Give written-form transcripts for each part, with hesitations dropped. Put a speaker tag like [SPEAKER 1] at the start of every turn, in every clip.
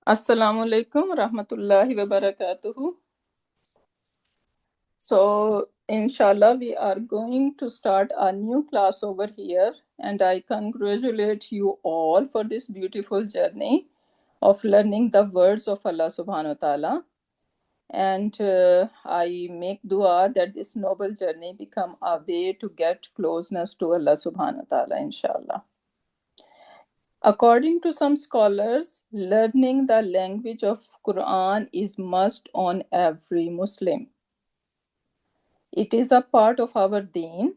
[SPEAKER 1] Assalamu alaikum rahmatullahi wa barakatuhu. So, inshallah, we are going to start a new class over here, and I congratulate you all for this beautiful journey of learning the words of Allah subhanahu wa ta'ala. And I make dua that this noble journey become a way to get closeness to Allah subhanahu wa ta'ala, inshallah. According to some scholars, learning the language of Quran is must on every Muslim. It is a part of our deen,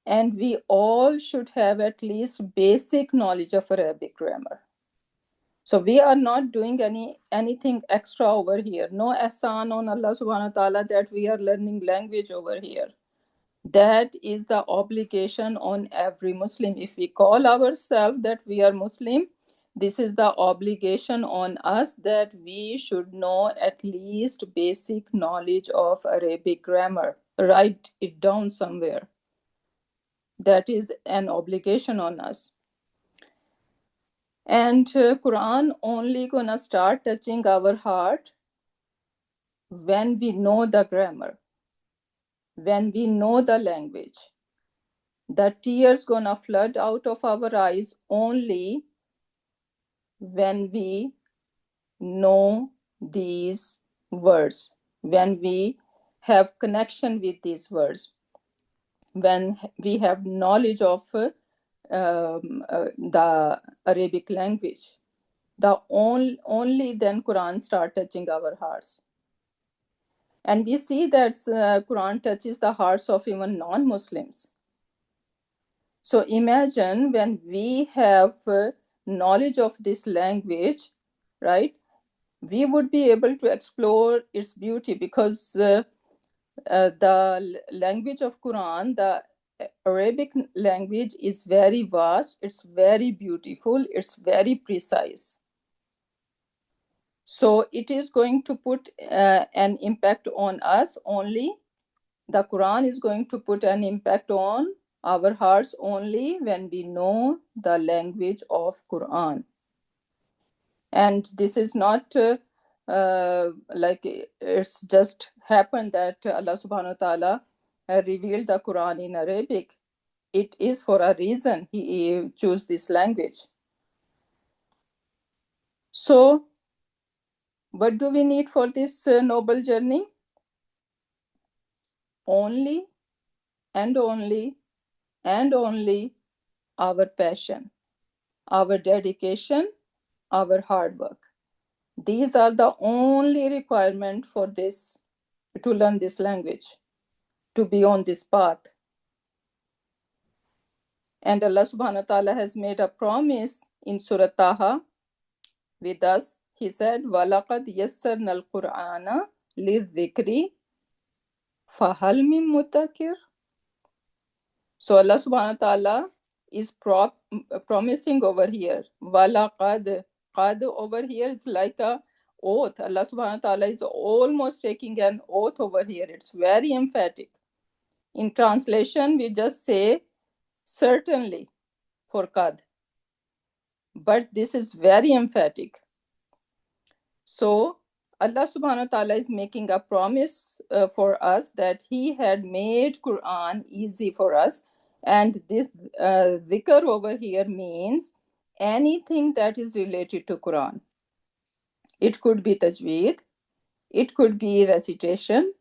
[SPEAKER 1] and we all should have at least basic knowledge of Arabic grammar. So we are not doing anything extra over here. No ahsan on Allah subhanahu wa ta'ala that we are learning language over here. That is the obligation on every Muslim. If we call ourselves that we are Muslim, this is the obligation on us that we should know at least basic knowledge of Arabic grammar. Write it down somewhere. That is an obligation on us. And Quran only gonna start touching our heart when we know the grammar, when we know the language. The tears gonna flood out of our eyes only when we know these words, when we have connection with these words, when we have knowledge of the Arabic language. Only then Quran start touching our hearts. And we see that Quran touches the hearts of even non-Muslims. So imagine when we have knowledge of this language, right? We would be able to explore its beauty because the language of Quran, the Arabic language is very vast, it's very beautiful, it's very precise. So it is going to put an impact on us only. The Quran is going to put an impact on our hearts only when we know the language of Quran. And this is not like it's just happened that Allah subhanahu wa ta'ala revealed the Quran in Arabic. It is for a reason he chose this language. So what do we need for this noble journey? Only and only and only our passion, our dedication, our hard work. These are the only requirement for this, to learn this language, to be on this path. And Allah subhanahu wa ta'ala has made a promise in Surah Taha with us. He said, وَلَقَدْ يَسَّرْنَا الْقُرْآنَ لِلذِّكْرِ فَهَلْ مِن مُّدَّكِرٍ. So Allah subhanahu wa ta'ala is promising over here. وَلَقَدْ, qad over here is like a oath. Allah subhanahu wa ta'ala is almost taking an oath over here. It's very emphatic. In translation, we just say certainly for qad. But this is very emphatic. So Allah subhanahu wa ta'ala is making a promise for us that He had made Quran easy for us. And this dhikr over here means anything that is related to Quran. It could be tajweed, it could be recitation,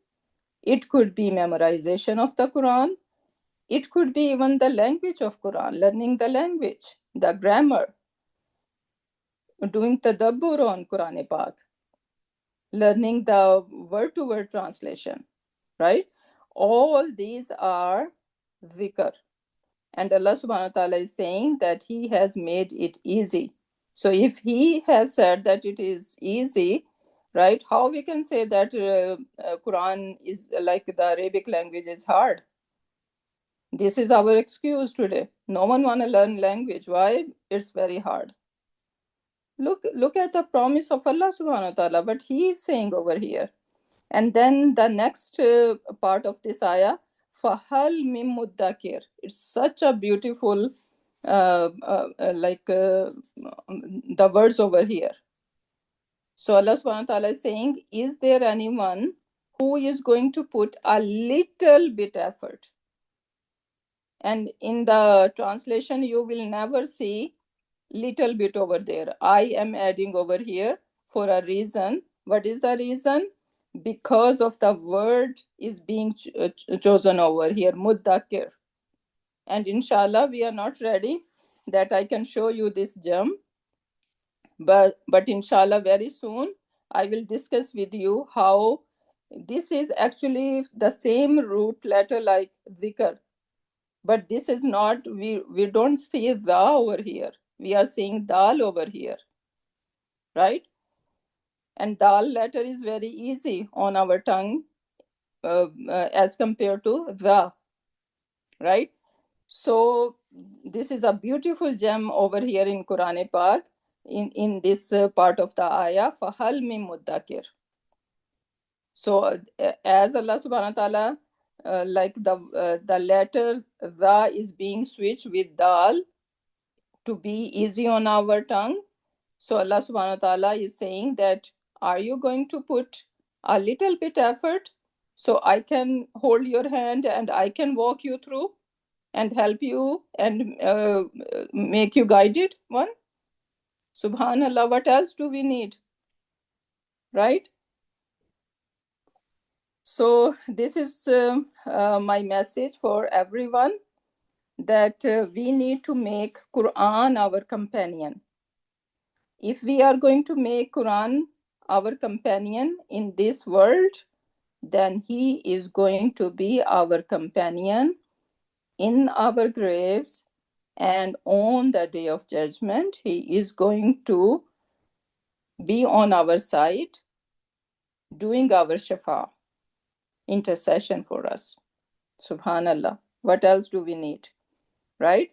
[SPEAKER 1] it could be memorization of the Quran, it could be even the language of Quran, learning the language, the grammar, doing tadabbur on Quran Pak, learning the word-to-word translation, right? All these are dhikr. And Allah subhanahu wa ta'ala is saying that He has made it easy. So if He has said that it is easy, right, how we can say that Quran is like the Arabic language is hard? This is our excuse today. No one want to learn language. Why? It's very hard. Look at the promise of Allah subhanahu wa ta'ala, what He is saying over here. And then the next part of this ayah, Fahal mim muddakir. It's such a beautiful, the words over here. So Allah subhanahu wa ta'ala is saying, is there anyone who is going to put a little bit effort? And in the translation, you will never see little bit over there. I am adding over here for a reason. What is the reason? Because of the word is being chosen over here, muddakir. And inshallah, we are not ready that I can show you this gem. But inshallah, very soon, I will discuss with you how this is actually the same root letter like dhikr. But this is not, we don't see the over here. We are seeing dal over here, right? And dal letter is very easy on our tongue as compared to the, right? So this is a beautiful gem over here in Quran Pak, in this part of the ayah, fahal min muddakir. So as Allah subhanahu wa ta'ala, like the letter the is being switched with dal to be easy on our tongue. So Allah subhanahu wa ta'ala is saying that, are you going to put a little bit effort so I can hold your hand and I can walk you through and help you and make you guided one? Subhanallah, what else do we need? Right? So this is my message for everyone, that we need to make Quran our companion. If we are going to make Quran our companion in this world, then he is going to be our companion in our graves, and on the day of judgment, he is going to be on our side, doing our shafa, intercession for us. Subhanallah. What else do we need? Right?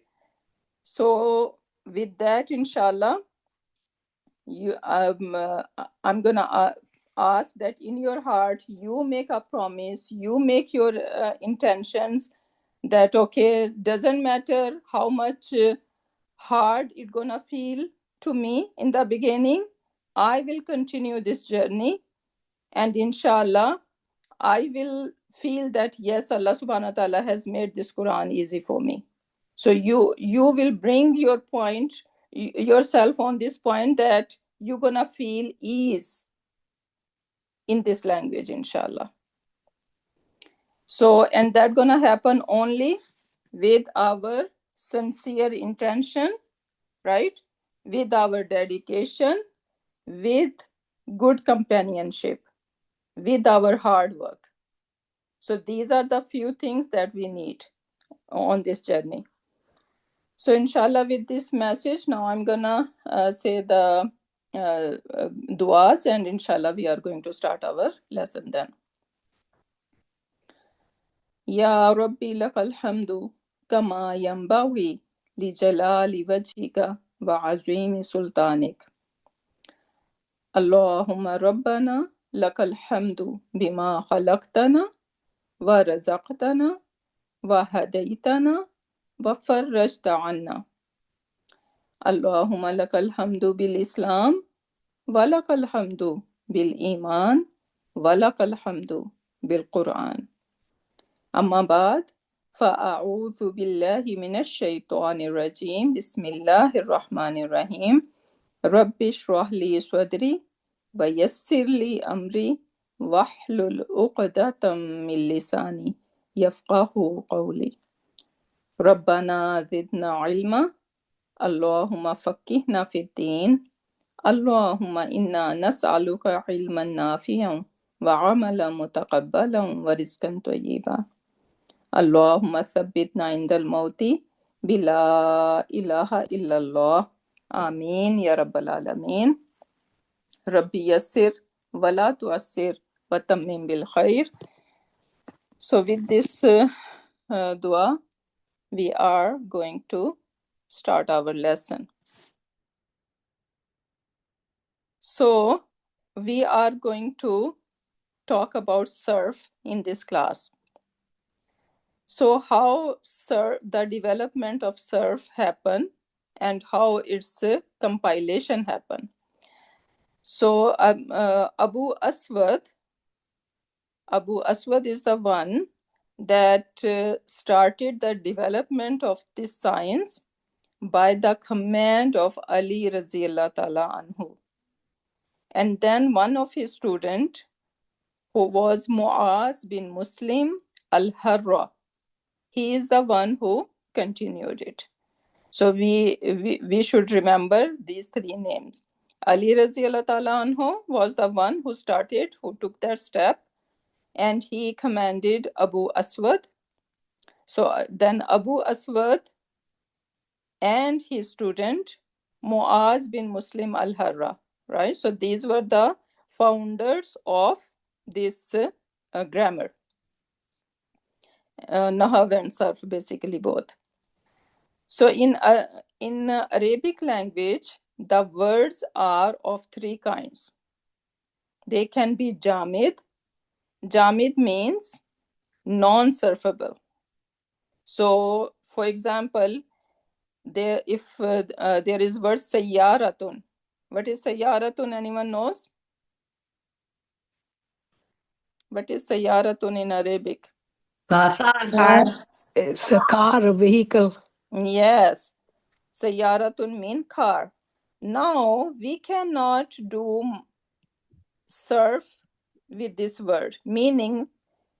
[SPEAKER 1] So, with that, inshallah, I'm gonna ask that in your heart you make a promise, you make your intentions, that okay, doesn't matter how much hard it gonna feel to me in the beginning, I will continue this journey, and inshallah I will feel that yes, Allah subhanahu wa ta'ala has made this Quran easy for me. So you will bring your point, yourself on this point, that you're gonna feel ease in this language, inshallah. So, and that gonna happen only with our sincere intention, right? With our dedication, with good companionship, with our hard work. So these are the few things that we need on this journey. So inshallah, with this message, now I'm gonna say the duas, and inshallah we are going to start our lesson then. Ya Rabbi lakal hamdu kama yanbaghi li jalali wajhika wa azimi sultanik. Allahumma rabbana lakal hamdu bima khalaqtana wa razaqtana wa hadaytana wa farrajta anna. Allahumma lakal hamdu bil Islam wa lakal hamdu bil Iman wa lakal hamdu bil Quran. Amma ba'd, fa'a'udhu billahi minash shaitanir rajim. Bismillahir rahmanir rahim. Rabbi shrah li sadri wa yassir li amri wahlul uqdatam min lisani yafqahu qawli. Rabbana zidna ilma. Allahumma faqqihna fid din. Allahumma inna nas'aluka ilman nafi'an wa amalan mutaqabbalan wa rizqan tayyiba. Allahumma thabbitna indal mauti bila ilaha illallah. Ameen ya rabbal alameen. Rabbi yassir wala tuassir wa tammim bil khair. So with this dua, we are going to start our lesson. So we are going to talk about surf in this class. So how the development of surf happen and how its compilation happen. So Abu Aswad is the one that started the development of this science by the command of Ali Raziyallahu Ta'ala Anhu. And then one of his students, who was Mu'az bin Muslim al-Harra, he is the one who continued it. So we should remember these three names. Ali Raziyallahu Ta'ala Anhu was the one who started, who took that step, and he commanded Abu Aswad. So then Abu Aswad and his student Muaz bin Muslim al-Harra, right? So these were the founders of this grammar, Nahav and Sarf, basically both. So in Arabic language, the words are of three kinds. They can be jamid. Jamid means non-surfable. So, for example, there is word sayyaratun. What is sayyaratun? Anyone knows? What is sayyaratun in Arabic?
[SPEAKER 2] Car.
[SPEAKER 3] It's a car, a vehicle.
[SPEAKER 1] Yes. Sayyaratun mean car. Now we cannot do surf with this word, meaning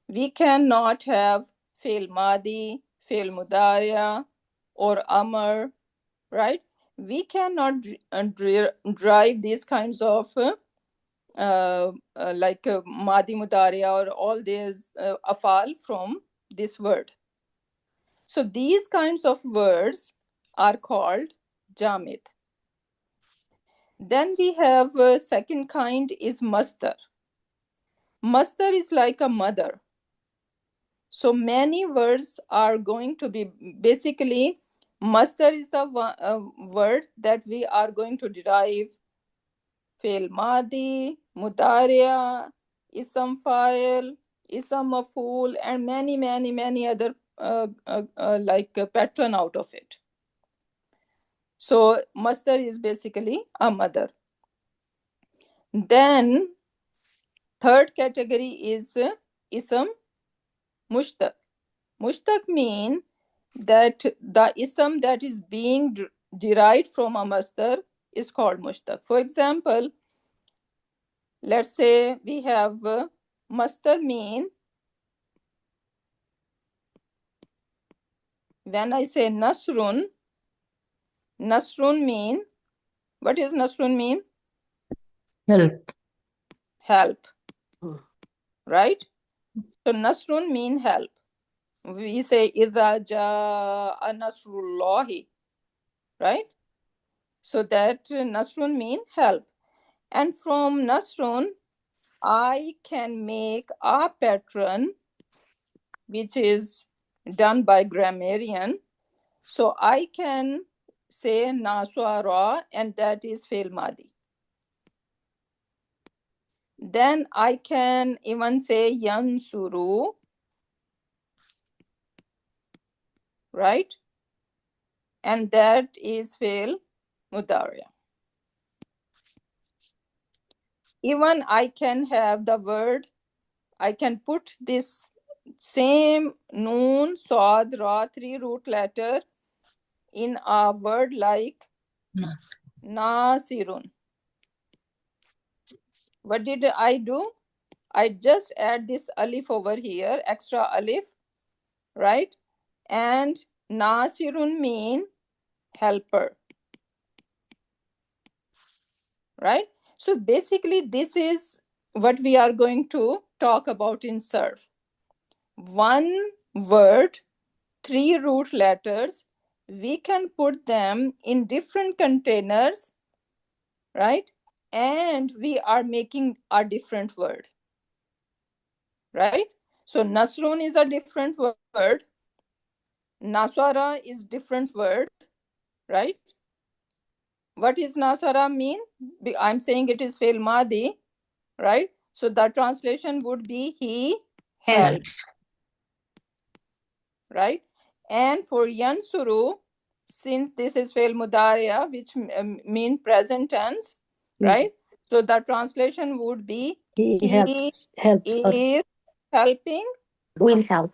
[SPEAKER 1] we cannot have fi'l madi, fi'l mudariya, or amr, right? We cannot drive these kinds of like madi mudariya or all these afal from this word. So these kinds of words are called jamid. Then we have second kind is masdar. Masdar is like a mother. So many words are going to be basically, masdar is the word that we are going to derive fi'l madi, mudariya, ism fa'il, ism maf'ul, and many other pattern out of it. So masdar is basically a mother. Then third category is ism mushtaq. Mushtaq mean that the ism that is being derived from a masdar is called mushtaq. For example, let's say we have masdar mean, when I say nasrun mean, what is nasrun mean?
[SPEAKER 2] Help.
[SPEAKER 1] Help, right? So nasrun mean help. We say idha jaa nasrullahi, right? So that nasrun mean help. And from nasrun, I can make a pattern which is done by grammarian. So I can say naswara, and that is fi'l madi. Then I can even say yansuru, right? And that is fi'l mudariya. Even I can have the word, I can put this same noon, sad, ra, three root letter in a word like nasirun. What did I do? I just add this alif over here, extra alif, right? And nasirun mean helper, right? So basically this is what we are going to talk about in surf. One word, three root letters, we can put them in different containers, right? And we are making a different word, right? So nasrun is a different word, nasara is different word, right? What is nasara mean? I'm saying it is fi'l madi, right? So the translation would be he helped, right? And for yansuru, since this is fi'l mudariya, which mean present tense, right? So the translation would be
[SPEAKER 3] He helps. Helps.
[SPEAKER 1] is helping.
[SPEAKER 3] Will help.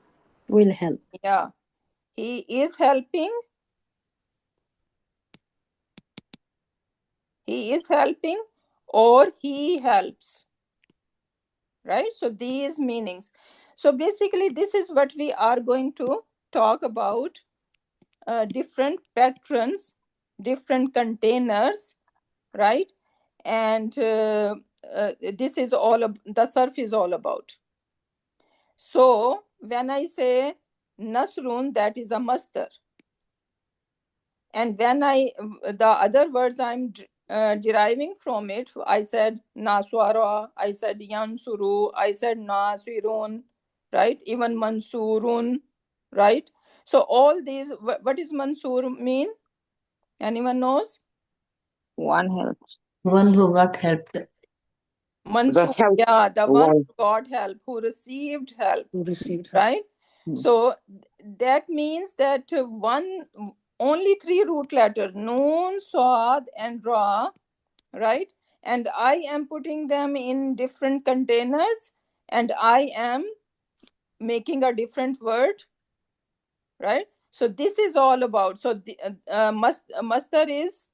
[SPEAKER 3] Will help.
[SPEAKER 1] Yeah. He is helping. He is helping or he helps. Right? So these meanings. So basically, this is what we are going to talk about. Different patterns, different containers, right? And this is all the surf is all about. So when I say nasrun, that is a masdar. And when the other words I'm deriving from it, I said naswara, I said yansuru, I said nasirun, right? Even mansurun, right? So all these, what is mansur mean? Anyone knows?
[SPEAKER 4] One helps.
[SPEAKER 2] One who got helped.
[SPEAKER 1] Mansur,
[SPEAKER 4] help.
[SPEAKER 1] yeah, the one
[SPEAKER 4] One.
[SPEAKER 1] who got help, who received help,
[SPEAKER 3] Who received help.
[SPEAKER 1] right?
[SPEAKER 4] Hmm.
[SPEAKER 1] So that means that only three root letters, noon, sad, and ra, right? And I am putting them in different containers, and I am making a different word, right? So this is all about. So the masdar is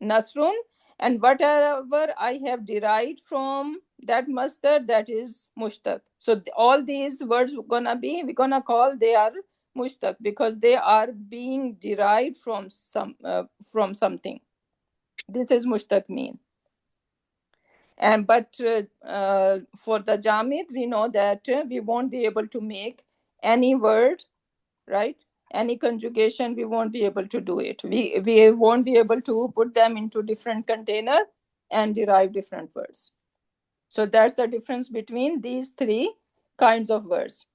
[SPEAKER 1] nasrun, and whatever I have derived from that masdar, that is mushtaq. So all these words we're gonna call they are mushtaq because they are being derived from something. This is mushtaq mean. And but for the jamid, we know that we won't be able to make any word, right? Any conjugation, we won't be able to do it. We won't be able to put them into different container and derive different words. So that's the difference between these three kinds of words.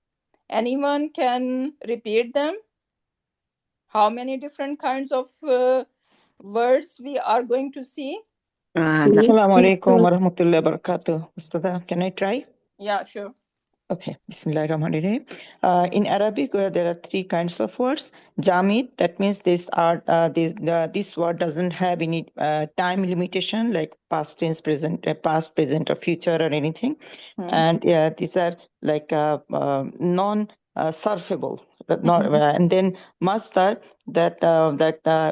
[SPEAKER 1] Anyone can repeat them? How many different kinds of words we are going to see?
[SPEAKER 4] Assalamu alaikum wa rahmatullahi wa barakatuh. Ustada, can I try?
[SPEAKER 1] Yeah, sure.
[SPEAKER 4] Okay, Bismillahirrahmanirrahim. In Arabic, there are three kinds of words. Jamid, that means this word doesn't have any time limitation like past tense, past, present, or future, or anything. And these are like non-surfable. And then masdar, that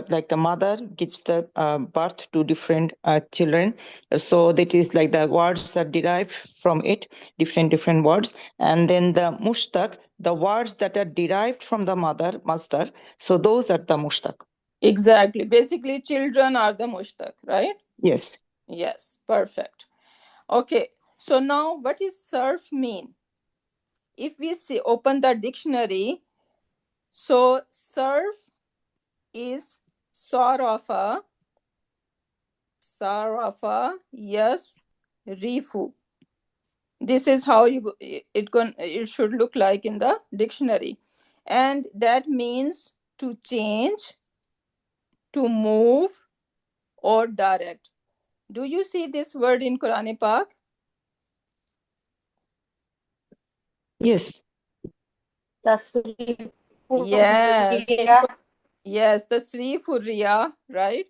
[SPEAKER 4] like the mother gives the birth to different children. So that is like the words are derived from it, different words. And then the mushtaq, the words that are derived from the mother, masdar. So those are the mushtaq.
[SPEAKER 1] Exactly. Basically, children are the mushtaq, right?
[SPEAKER 4] Yes.
[SPEAKER 1] Yes, perfect. Okay, so now what is surf mean? If we open the dictionary, so surf is sarafa, yes, rifu. This is how it should look like in the dictionary. And that means to change, to move, or direct. Do you see this word in Quran Pak?
[SPEAKER 4] Yes.
[SPEAKER 1] Yes, the Sri Furriya, right?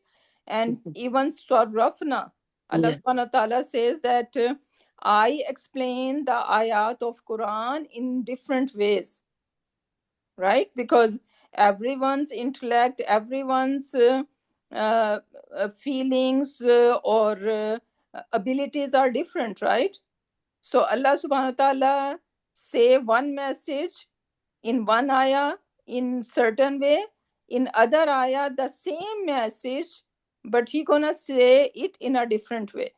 [SPEAKER 1] And even Swarrafna, Allah subhanahu wa ta'ala says that I explain the ayat of Quran in different ways, right? Because everyone's intellect, everyone's feelings or abilities are different, right? So Allah subhanahu wa ta'ala say one message in one ayah in certain way, in other ayah the same message, but he gonna say it in a different way,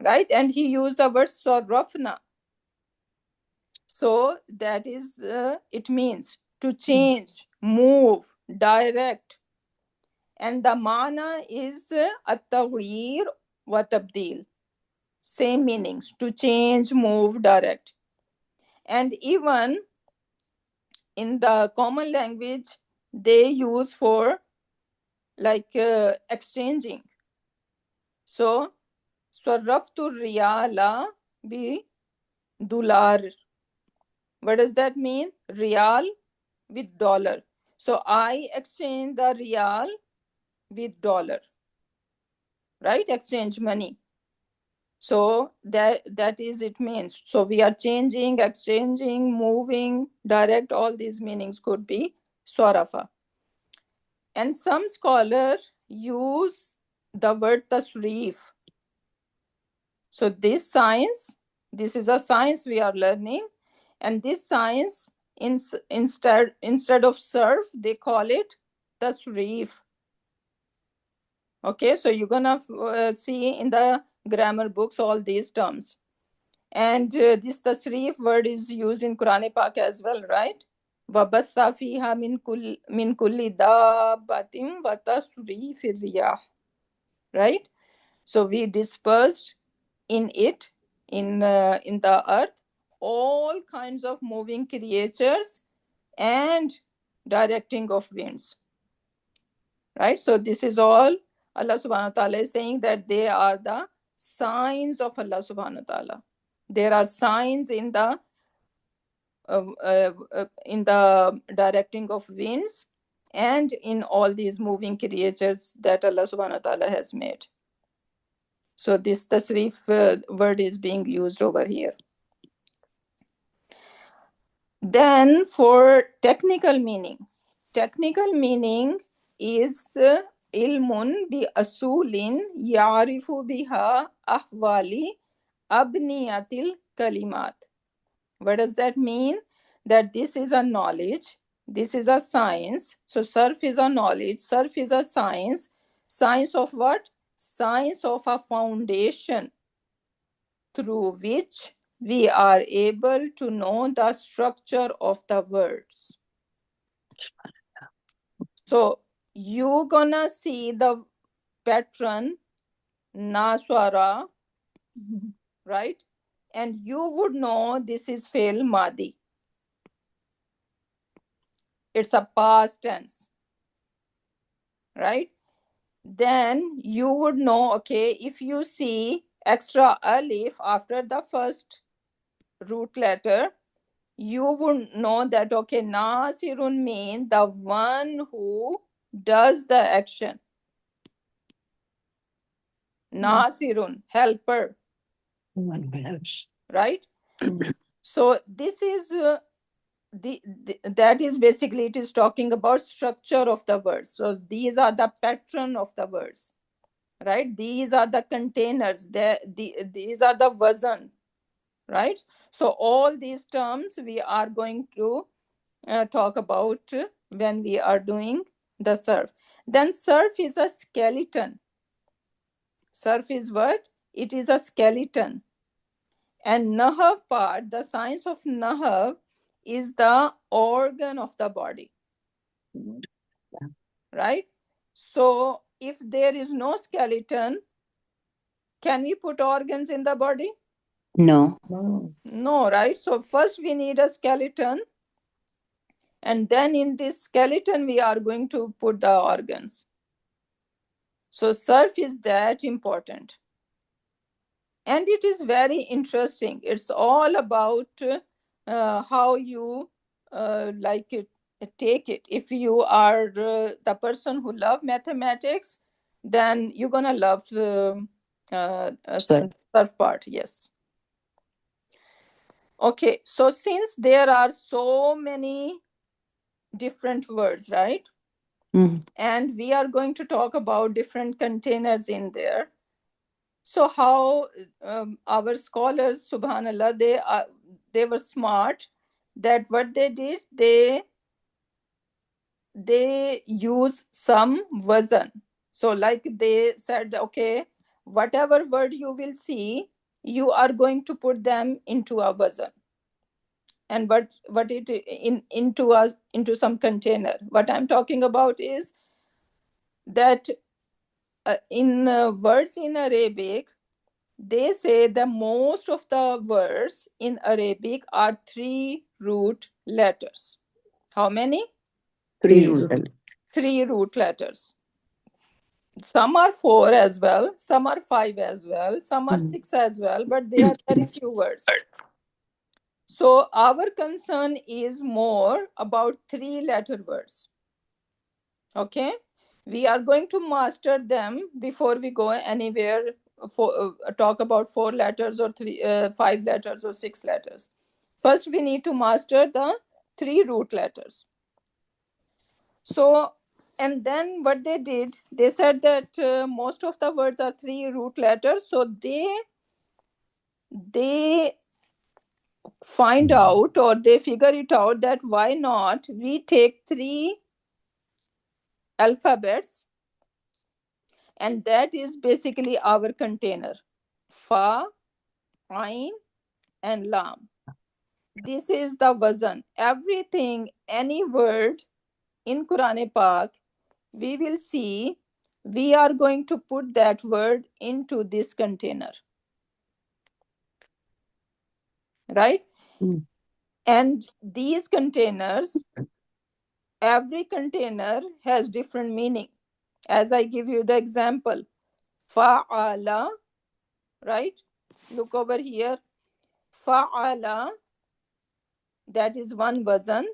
[SPEAKER 1] right? And he used the word sarrafna. So that is it means to change, move, direct. And the mana is at-taghyir wa tabdil. Same meanings, to change, move, direct. And even in the common language, they use for like exchanging. So, sarraftu riyala bi dular. What does that mean? Riyal with dollar. So I exchange the riyal with dollar, right? Exchange money. So that is it means. So we are changing, exchanging, moving, direct, all these meanings could be swarafa. And some scholars use the word tasrif. So this science, this is a science we are learning, and this science instead of surf, they call it tasrif. Okay, so you're gonna see in the grammar books all these terms. And this tasrif word is used in Quran Pak as well, right? وَبَثَّ فِيهَا مِن كُلِّ دَابَّةٍ وَتَصْرِيفِ الرِّيَاحِ. Right? So we dispersed in it, in the earth, all kinds of moving creatures and directing of winds. Right? So this is all Allah subhanahu wa ta'ala is saying that they are the signs of Allah subhanahu wa ta'ala. There are signs in the directing of winds and in all these moving creatures that Allah subhanahu wa ta'ala has made. So this tasrif word is being used over here. Then for technical meaning is ilmun bi asulin ya'rifu biha ahwali abniyatil kalimat. What does that mean? That this is a knowledge, this is a science. So surf is a knowledge, surf is a science. Science of what? Science of a foundation through which we are able to know the structure of the words. So you're gonna see the pattern naswara, right? And you would know this is fail madi. It's a past tense, right? Then you would know, okay, if you see extra alif after the first root letter, you would know that, okay, nasirun means the one who does the action. Nasirun, helper. Right? So this is that is basically, it is talking about structure of the words. So these are the pattern of the words, right? These are the containers, these are the wazan, right? So all these terms we are going to talk about when we are doing the surf. Then surf is a skeleton. Surf is what? It is a skeleton. And nahav part, the science of nahav is the organ of the body, right? So if there is no skeleton, can we put organs in the body?
[SPEAKER 3] No.
[SPEAKER 1] No, right? So first we need a skeleton, and then in this skeleton we are going to put the organs. So surf is that important. And it is very interesting. It's all about how you like it, take it. If you are the person who love mathematics, then you're gonna love surf part. Yes. Okay, so since there are so many different words, right? And we are going to talk about different containers in there. So how our scholars, subhanallah, they were smart, that what they did, they use some wazan. So like they said, okay, whatever word you will see, you are going to put them into a wazan. And what it into some container. What I'm talking about is that in words in Arabic, they say the most of the words in Arabic are 3 root letters. How many?
[SPEAKER 3] 3 root.
[SPEAKER 1] 3 root letters. Some are 4 as well, some are 5 as well, some are 6 as well, but they are very few words. So our concern is more about 3-letter words. Okay? We are going to master them before we go anywhere talk about 4 letters or 5 letters or 6 letters. First, we need to master the 3 root letters. So, and then what they did, they said that most of the words are 3 root letters. So they find out, or they figure it out, that why not we take 3 alphabets, and that is basically our container: Fa, Ain, and Lam. This is the wazan. Everything, any word in Quran Pak, we will see, we are going to put that word into this container. Right?
[SPEAKER 3] Mm.
[SPEAKER 1] And these containers, every container has different meaning. As I give you the example, Fa'ala, right? Look over here. Fa'ala, that is one wazan.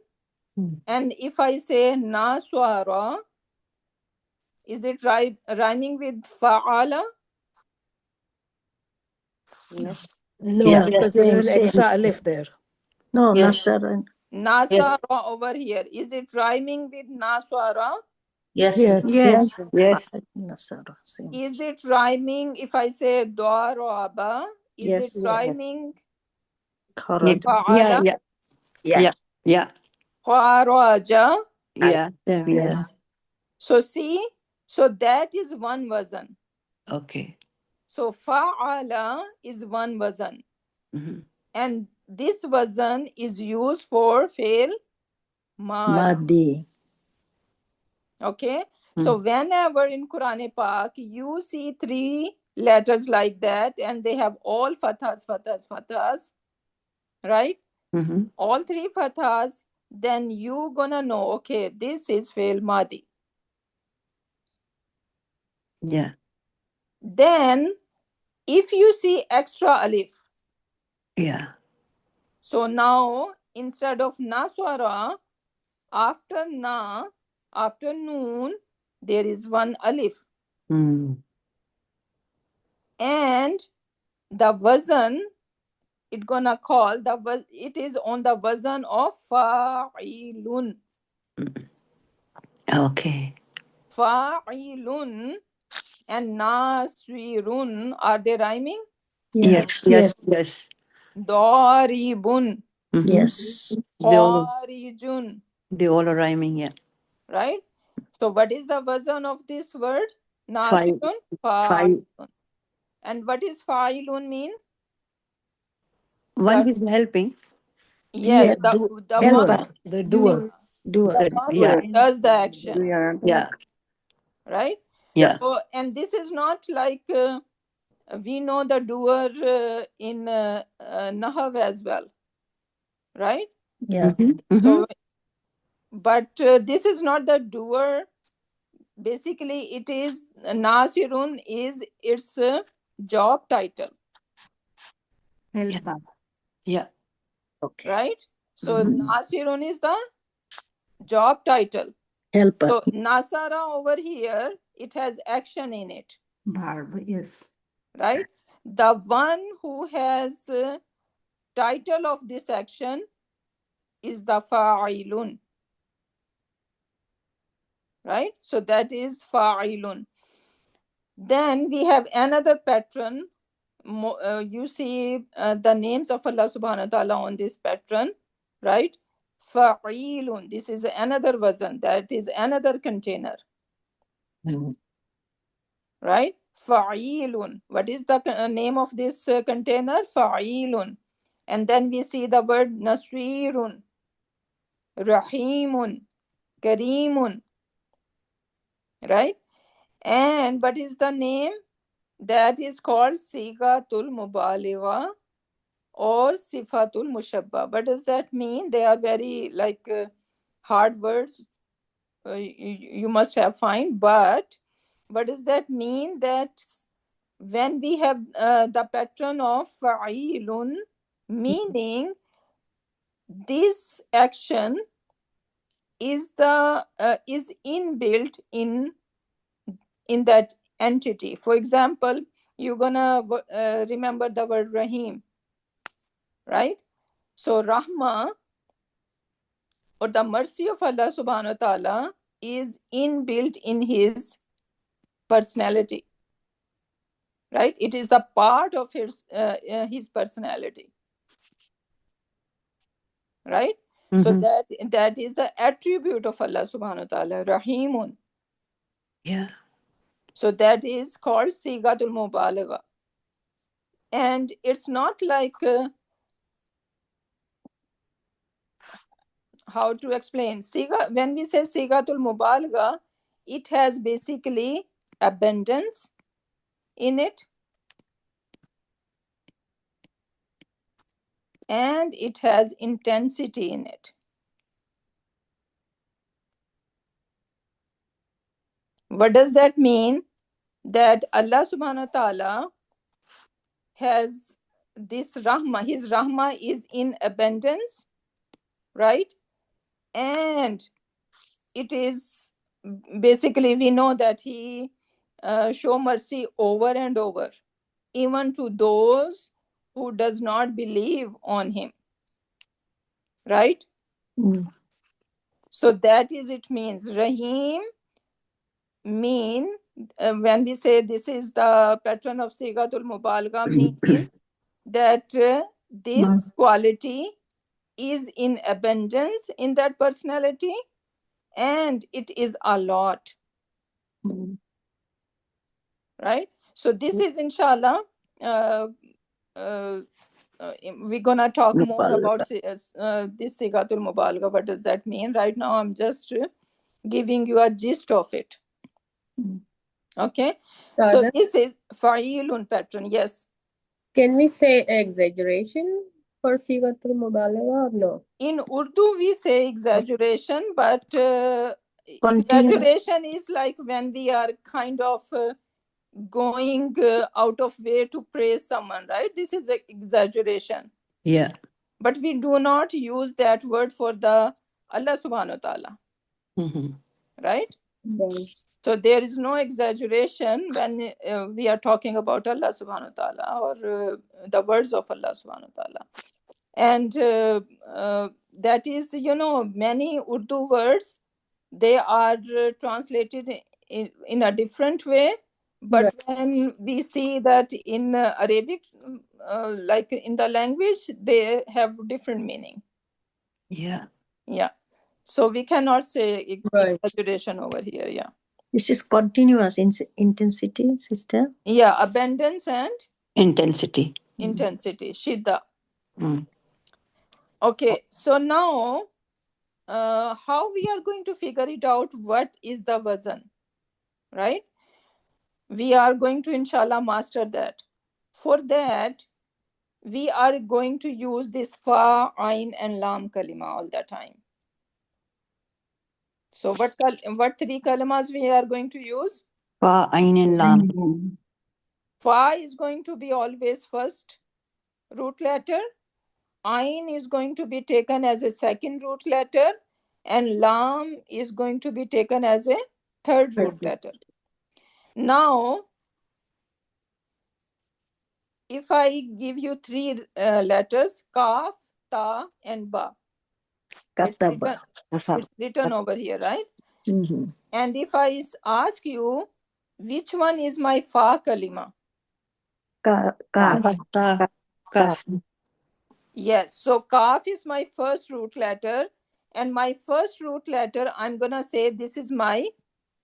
[SPEAKER 3] Mm.
[SPEAKER 1] And if I say Naswara, is it rhyming with Fa'ala?
[SPEAKER 3] Yes.
[SPEAKER 2] No,
[SPEAKER 3] Yeah.
[SPEAKER 2] because
[SPEAKER 5] Yes,
[SPEAKER 2] there's an
[SPEAKER 5] same.
[SPEAKER 2] extra alif there.
[SPEAKER 5] No,
[SPEAKER 3] Yes.
[SPEAKER 5] Nasara.
[SPEAKER 1] Nasara over here, is it rhyming with Naswara?
[SPEAKER 3] Yes.
[SPEAKER 2] Yes.
[SPEAKER 5] Yes.
[SPEAKER 3] Yes.
[SPEAKER 5] Nasara, same.
[SPEAKER 1] Is it rhyming if I say Daraba? Is
[SPEAKER 5] Yes.
[SPEAKER 1] it rhyming
[SPEAKER 5] Kharaj.
[SPEAKER 1] Fa'ala?
[SPEAKER 3] Yeah. Yeah. Yeah.
[SPEAKER 1] Kharaja?
[SPEAKER 3] Yeah.
[SPEAKER 5] Same,
[SPEAKER 3] Yes.
[SPEAKER 1] So see, so that is one wazan.
[SPEAKER 3] Okay.
[SPEAKER 1] So Fa'ala is one wazan.
[SPEAKER 3] Mhm.
[SPEAKER 1] And this wazan is used for fail mad.
[SPEAKER 5] Madi.
[SPEAKER 1] Okay, so whenever in Quran Pak you see 3 letters like that, and they have all fathas, right?
[SPEAKER 3] Mhm.
[SPEAKER 1] All 3 fathas, then you gonna know, okay, this is fail madi.
[SPEAKER 3] Yeah.
[SPEAKER 1] Then if you see extra alif,
[SPEAKER 3] Yeah.
[SPEAKER 1] so now instead of naswara, after na, after noon, there is one alif,
[SPEAKER 3] Mm.
[SPEAKER 1] and the wazan, it gonna call it is on the wazan of fa'ilun.
[SPEAKER 3] Okay.
[SPEAKER 1] Fa'ilun and nasirun, are they rhyming?
[SPEAKER 3] Yes. Yes. Yes.
[SPEAKER 1] Daribun,
[SPEAKER 3] Mhm.
[SPEAKER 5] Yes.
[SPEAKER 1] kharijun,
[SPEAKER 3] They all are rhyming. Yeah.
[SPEAKER 1] right? So what is the wazan of this word?
[SPEAKER 3] Five.
[SPEAKER 1] Nasirun,
[SPEAKER 3] Five.
[SPEAKER 1] fa'ilun. And what is fa'ilun mean?
[SPEAKER 3] One
[SPEAKER 1] That-
[SPEAKER 3] is helping.
[SPEAKER 1] Yes,
[SPEAKER 2] Yeah,
[SPEAKER 1] the
[SPEAKER 5] helper.
[SPEAKER 1] one,
[SPEAKER 2] the doer.
[SPEAKER 5] Doer.
[SPEAKER 1] the one
[SPEAKER 3] Yeah.
[SPEAKER 1] who does the action,
[SPEAKER 3] Yeah.
[SPEAKER 1] right?
[SPEAKER 3] Yeah.
[SPEAKER 1] So, and this is not like we know the doer in Nahav as well, right?
[SPEAKER 5] Yeah.
[SPEAKER 3] Mhm. Mhm.
[SPEAKER 1] So, but this is not the doer. Basically, it is Nasirun is its job title,
[SPEAKER 2] Helper.
[SPEAKER 3] Yeah.
[SPEAKER 5] Okay.
[SPEAKER 1] right? So,
[SPEAKER 3] Mhm.
[SPEAKER 1] Nasirun is the job title.
[SPEAKER 5] Helper.
[SPEAKER 1] So, Nasara over here, it has action in it,
[SPEAKER 2] Verb, yes.
[SPEAKER 1] right? The one who has title of this action is the fa'ilun, right? So that is fa'ilun. Then we have another pattern. You see the names of Allah subhanahu wa ta'ala on this pattern, right? Fa'ilun, this is another wazan, that is another container,
[SPEAKER 3] Mhm.
[SPEAKER 1] right? Fa'ilun, what is the name of this container? Fa'ilun. And then we see the word nasirun, rahimun, karimun, right? And what is the name? That is called Sigatul Mubaligha or Sifatul Mushabba. What does that mean? They are very like hard words. You must have find. But what does that mean? That when we have the pattern of fa'ilun, meaning this action is inbuilt in that entity. For example, you're gonna remember the word Rahim, right? So Rahma, or the mercy of Allah subhanahu wa ta'ala, is inbuilt in his personality, right? It is the part of his personality, right? So that is the attribute of Allah subhanahu wa ta'ala, Rahimun.
[SPEAKER 3] Yeah.
[SPEAKER 1] So that is called Sigatul Mubalagha. And it's not like, how to explain? When we say Sigatul Mubalagha, it has basically abundance in it, and it has intensity in it. What does that mean? That Allah subhanahu wa ta'ala has this rahmah, his rahmah is in abundance, right? And it is basically, we know that he show mercy over and over, even to those who does not believe on him, right? So that is, it means Rahim mean, when we say this is the patron of Sigatul Mubalagha, means that this quality is in abundance in that personality, and it is a lot, right? So this is, inshallah, we're gonna talk more about this Sigatul Mubalagha. What does that mean? Right now I'm just giving you a gist of it. Okay, so this is Fa'ilun patron. Yes.
[SPEAKER 6] Can we say exaggeration for Sigatul Mubalagha or no?
[SPEAKER 1] In Urdu we say exaggeration, but
[SPEAKER 3] Continue.
[SPEAKER 1] exaggeration is like when we are kind of going out of way to praise someone, right? This is exaggeration.
[SPEAKER 3] Yeah.
[SPEAKER 1] But we do not use that word for the Allah subhanahu wa ta'ala, right? So there is no exaggeration when we are talking about Allah subhanahu wa ta'ala, or the words of Allah subhanahu wa ta'ala. And that is, many Urdu words, they are translated in a different way. But when we see that in Arabic, like in the language, they have different meaning.
[SPEAKER 3] Yeah.
[SPEAKER 1] Yeah. So we cannot say exaggeration over here. Yeah.
[SPEAKER 5] This is continuous intensity, sister.
[SPEAKER 1] Yeah. Abundance and
[SPEAKER 3] Intensity.
[SPEAKER 1] intensity. Shidda. Okay. So now, how we are going to figure it out? What is the wazn, right? We are going to, inshallah, master that. For that, we are going to use this fa, ain, and lam kalima all the time. So what three kalimas we are going to use?
[SPEAKER 3] Fa, ain, and lam.
[SPEAKER 1] Fa is going to be always first root letter. Ain is going to be taken as a second root letter, and lam is going to be taken as a third root letter. Now, if I give you three letters, kaf, ta, and ba, it's written over here, right? And if I ask you, which one is my fa kalima?
[SPEAKER 5] Kaf.
[SPEAKER 1] Yes, so kaf is my first root letter, and my first root letter, I'm gonna say this is my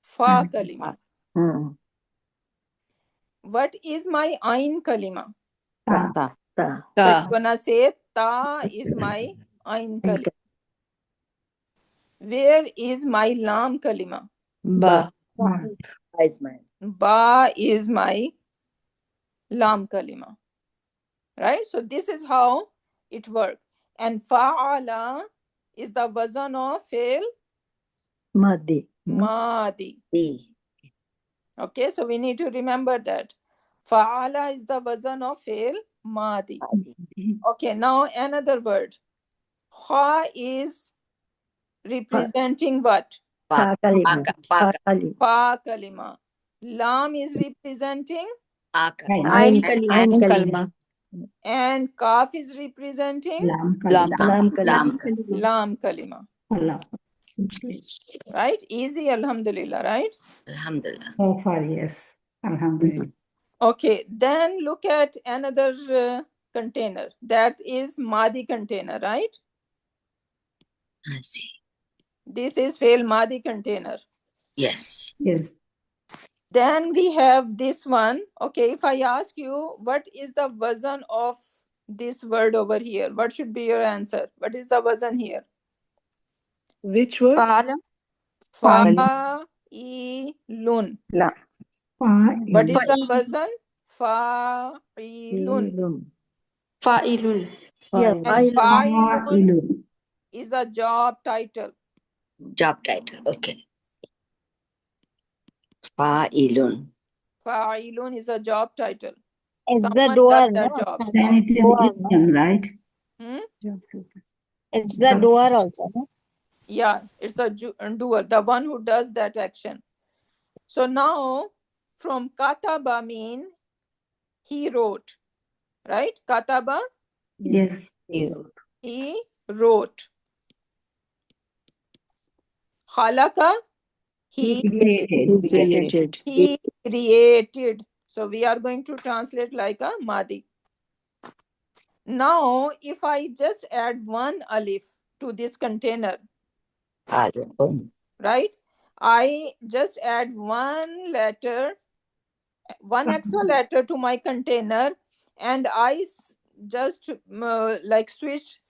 [SPEAKER 1] fa kalima. What is my ain kalima?
[SPEAKER 5] Ta.
[SPEAKER 1] So I'm gonna say ta is my ain kalima. Where is my lam kalima?
[SPEAKER 3] Ba.
[SPEAKER 1] Ba is my lam kalima. Right? So this is how it works. And fa'ala is the wazn of fail
[SPEAKER 5] Madi.
[SPEAKER 1] madi. Okay, so we need to remember that. Fa'ala is the wazn of fail madi. Okay, now another word. Kha is representing what?
[SPEAKER 5] Fa kalima.
[SPEAKER 1] Fa kalima. Lam is representing
[SPEAKER 2] Right.
[SPEAKER 5] Ain kalima.
[SPEAKER 3] Ain kalma.
[SPEAKER 1] And kaf is representing
[SPEAKER 2] Lam
[SPEAKER 3] Lam.
[SPEAKER 2] kalima.
[SPEAKER 5] Lam kalima.
[SPEAKER 6] Lam kalima.
[SPEAKER 1] lam kalima.
[SPEAKER 2] Allah. Okay.
[SPEAKER 1] Right? Easy, alhamdulillah, right?
[SPEAKER 6] Alhamdulillah.
[SPEAKER 2] So far, yes. Alhamdulillah.
[SPEAKER 1] Okay, then look at another container. That is Madi container, right?
[SPEAKER 6] I see.
[SPEAKER 1] This is fail Madi container.
[SPEAKER 6] Yes.
[SPEAKER 2] Yes.
[SPEAKER 1] Then we have this one. Okay, if I ask you, what is the wazn of this word over here? What should be your answer? What is the wazn here?
[SPEAKER 7] Which word?
[SPEAKER 4] Fa'ala.
[SPEAKER 1] Fa'ilun.
[SPEAKER 4] La.
[SPEAKER 1] What is the
[SPEAKER 6] Fa'il.
[SPEAKER 1] wazn? Fa'ilun.
[SPEAKER 8] Fa'ilun.
[SPEAKER 5] Yeah,
[SPEAKER 1] And
[SPEAKER 5] fa'ilun.
[SPEAKER 1] fa'ilun
[SPEAKER 2] Fa'ilun.
[SPEAKER 1] is a job title.
[SPEAKER 6] Job title. Okay. Fa'ilun.
[SPEAKER 1] Fa'ilun is a job title.
[SPEAKER 5] It's the
[SPEAKER 1] Someone
[SPEAKER 5] doer,
[SPEAKER 1] does
[SPEAKER 5] no?
[SPEAKER 1] that job.
[SPEAKER 2] Then it is
[SPEAKER 5] Doer, no?
[SPEAKER 2] ism, right?
[SPEAKER 1] Hmm?
[SPEAKER 5] It's the doer also, no?
[SPEAKER 1] Yeah, it's a doer, the one who does that action. So now, from kataba mean he wrote, right? Kataba,
[SPEAKER 2] Yes.
[SPEAKER 1] he wrote. Khalaka,
[SPEAKER 2] He
[SPEAKER 1] he
[SPEAKER 2] created.
[SPEAKER 1] created. So we are going to translate like a Madi. Now, if I just add one alif to this container,
[SPEAKER 6] Alifun.
[SPEAKER 1] right? I just add one letter, one extra letter to my container, and I just like switch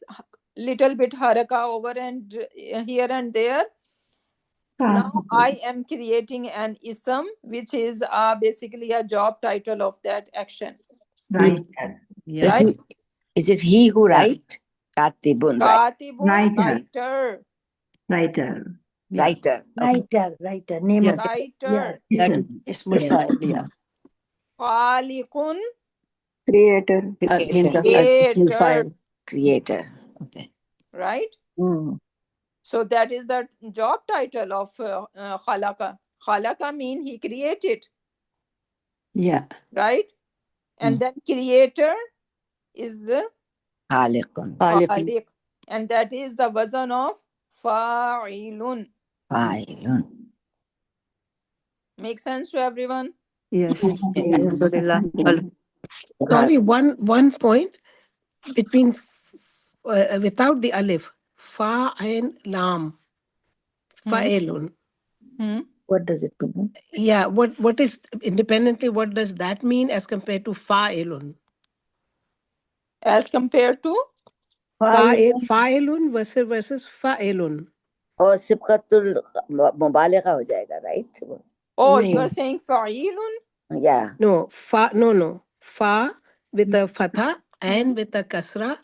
[SPEAKER 1] little bit haraka over and here and there. Now I am creating an ism, which is basically a job title of that action.
[SPEAKER 2] Right.
[SPEAKER 3] Yeah.
[SPEAKER 1] Right?
[SPEAKER 6] Is it he who
[SPEAKER 3] Yeah.
[SPEAKER 6] writes? Katibun, right?
[SPEAKER 1] Katibun,
[SPEAKER 2] Writer.
[SPEAKER 1] writer.
[SPEAKER 3] Yeah.
[SPEAKER 6] Writer. Okay.
[SPEAKER 5] Writer. Name
[SPEAKER 3] Yeah.
[SPEAKER 5] of the
[SPEAKER 1] Writer.
[SPEAKER 3] That
[SPEAKER 2] Ism.
[SPEAKER 3] is ismul fa'il. Yeah.
[SPEAKER 1] Khaliqun,
[SPEAKER 4] Creator.
[SPEAKER 3] Means of
[SPEAKER 1] Creator.
[SPEAKER 3] ismul fa'il.
[SPEAKER 6] Creator. Okay.
[SPEAKER 1] Right?
[SPEAKER 3] Mm.
[SPEAKER 1] So that is the job title of khalaqa. Khalaqa mean he created,
[SPEAKER 3] Yeah.
[SPEAKER 1] right? And then creator is the
[SPEAKER 6] Khaliqun.
[SPEAKER 3] Khaliq.
[SPEAKER 1] khaliq, and that is the wazn of fa'ilun.
[SPEAKER 6] Fa'ilun.
[SPEAKER 1] Make sense to everyone?
[SPEAKER 3] Yes.
[SPEAKER 2] Yes.
[SPEAKER 3] Alhamdulillah.
[SPEAKER 7] Sorry, one point between without the alif. Fa and lam. Fa'ilun.
[SPEAKER 1] Hmm?
[SPEAKER 5] what does it mean?
[SPEAKER 7] Yeah, what is independently, what does that mean as compared to fa'ilun?
[SPEAKER 1] As compared to
[SPEAKER 7] Fa'ilun versus fa'ilun.
[SPEAKER 6] और सिबकतुल मुबालिगा हो जाएगा, right?
[SPEAKER 1] oh,
[SPEAKER 7] नहीं.
[SPEAKER 1] you are saying fa'ilun?
[SPEAKER 6] Yeah.
[SPEAKER 7] No, no. Fa with a fatha and with a kasra,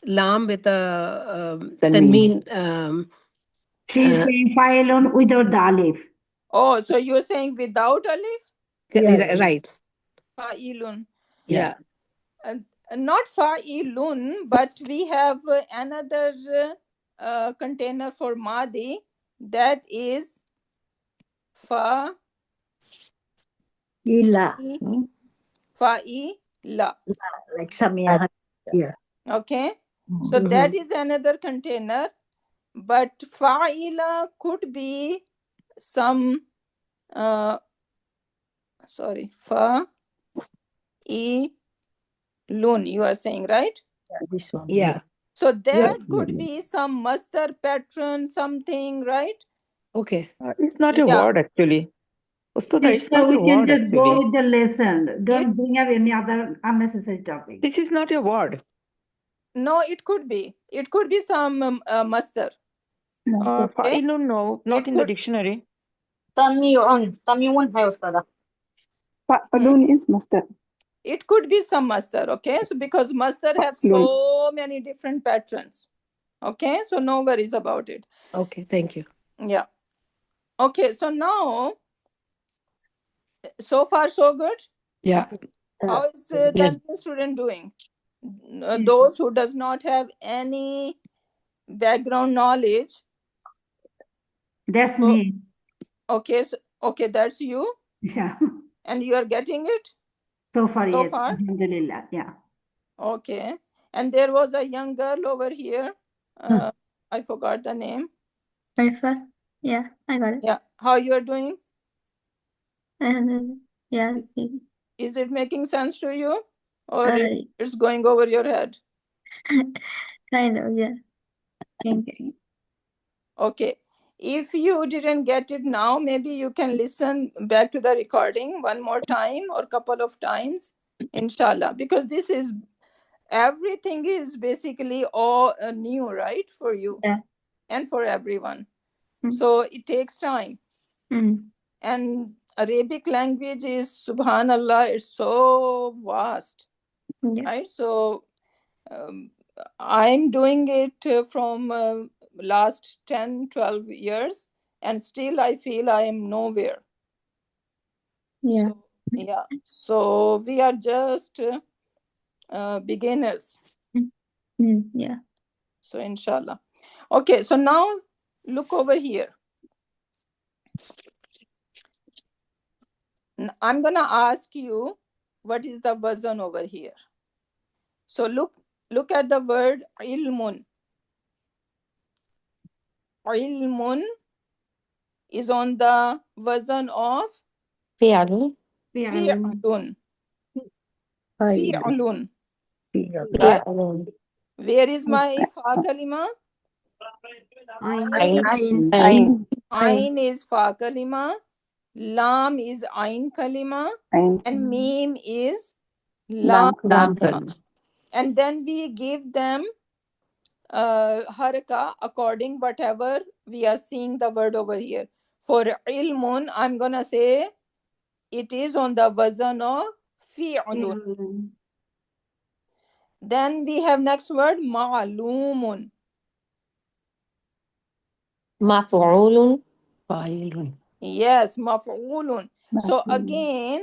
[SPEAKER 7] lam with a
[SPEAKER 3] Tanween.
[SPEAKER 7] tanween.
[SPEAKER 2] She's saying fa'ilun without the alif.
[SPEAKER 1] Oh, so you are saying without alif?
[SPEAKER 5] Yeah.
[SPEAKER 7] Right.
[SPEAKER 1] Fa'ilun.
[SPEAKER 7] Yeah.
[SPEAKER 1] Not fa'ilun, but we have another container for Madi, that is fa
[SPEAKER 5] Ila.
[SPEAKER 1] fa'ila.
[SPEAKER 5] Like Samia. Yeah.
[SPEAKER 1] Okay, so that is another container, but fa'ila could be some sorry, fa'ilun, you are saying, right?
[SPEAKER 5] This one.
[SPEAKER 7] Yeah.
[SPEAKER 1] So that could be some master pattern, something, right?
[SPEAKER 7] Okay.
[SPEAKER 4] It's not a
[SPEAKER 1] Yeah.
[SPEAKER 4] word actually. Ustada, it's
[SPEAKER 2] Sister,
[SPEAKER 4] not
[SPEAKER 2] we
[SPEAKER 4] a
[SPEAKER 2] can
[SPEAKER 4] word
[SPEAKER 2] just go
[SPEAKER 4] actually.
[SPEAKER 2] with the lesson. Don't bring up any other unnecessary topic.
[SPEAKER 4] This is not a word.
[SPEAKER 1] No, it could be. It could be some master.
[SPEAKER 4] Fa'ilun, no, not
[SPEAKER 1] It
[SPEAKER 4] in the
[SPEAKER 1] could-
[SPEAKER 4] dictionary.
[SPEAKER 8] Sami'un hai ustada.
[SPEAKER 9] Fa'alun is master.
[SPEAKER 1] It could be some master, okay? So because master have so many different patterns. Okay, so no worries about it.
[SPEAKER 7] Okay, thank you.
[SPEAKER 1] Yeah. Okay, so now, so far so good.
[SPEAKER 3] Yeah.
[SPEAKER 1] How is the new student doing? Those who does not have any background knowledge.
[SPEAKER 2] That's me.
[SPEAKER 1] Okay, so, okay, that's you.
[SPEAKER 2] Yeah.
[SPEAKER 1] And you are getting it?
[SPEAKER 2] So far,
[SPEAKER 1] So
[SPEAKER 2] yes.
[SPEAKER 1] far?
[SPEAKER 2] Alhamdulillah. Yeah.
[SPEAKER 1] Okay. And there was a young girl over here. I forgot the name.
[SPEAKER 5] Arfa? Yeah, I got it.
[SPEAKER 1] Yeah. How you are doing?
[SPEAKER 5] And yeah,
[SPEAKER 1] Is it making sense to you? Or
[SPEAKER 5] uh,
[SPEAKER 1] it's going over your head?
[SPEAKER 5] kind of, yeah. Thank you.
[SPEAKER 1] Okay. If you didn't get it now, maybe you can listen back to the recording one more time or couple of times, inshallah, because this is everything is basically all new, right, for you
[SPEAKER 5] Yeah.
[SPEAKER 1] and for everyone.
[SPEAKER 5] Mm.
[SPEAKER 1] So it takes time.
[SPEAKER 5] Mm.
[SPEAKER 1] And Arabic language is, subhanallah, it's so vast,
[SPEAKER 5] Yeah.
[SPEAKER 1] right? So I'm doing it from last 10-12 years, and still I feel I am nowhere.
[SPEAKER 5] Yeah.
[SPEAKER 1] So, yeah, so we are just beginners.
[SPEAKER 5] Yeah.
[SPEAKER 1] So inshallah. Okay, so now look over here. I'm gonna ask you what is the wazn over here. So look at the word ilmun. Ilmun is on the wazn of
[SPEAKER 3] فعل
[SPEAKER 1] fi'lun. Fi'lun. Right?
[SPEAKER 3] فعل
[SPEAKER 1] Where is my fa kalima?
[SPEAKER 3] عين
[SPEAKER 9] Ain.
[SPEAKER 1] Ain is fa kalima. Lam is ain kalima.
[SPEAKER 9] Ain.
[SPEAKER 1] And mim is
[SPEAKER 9] Lam.
[SPEAKER 1] lam.
[SPEAKER 3] lam
[SPEAKER 1] And then we give them haraka according whatever we are seeing the word over here. For ilmun, I'm gonna say it is on the wazn of fi'lun. Then we have next word ma'lumun.
[SPEAKER 3] مفعول فاعل
[SPEAKER 1] Yes, maf'ulun. So again,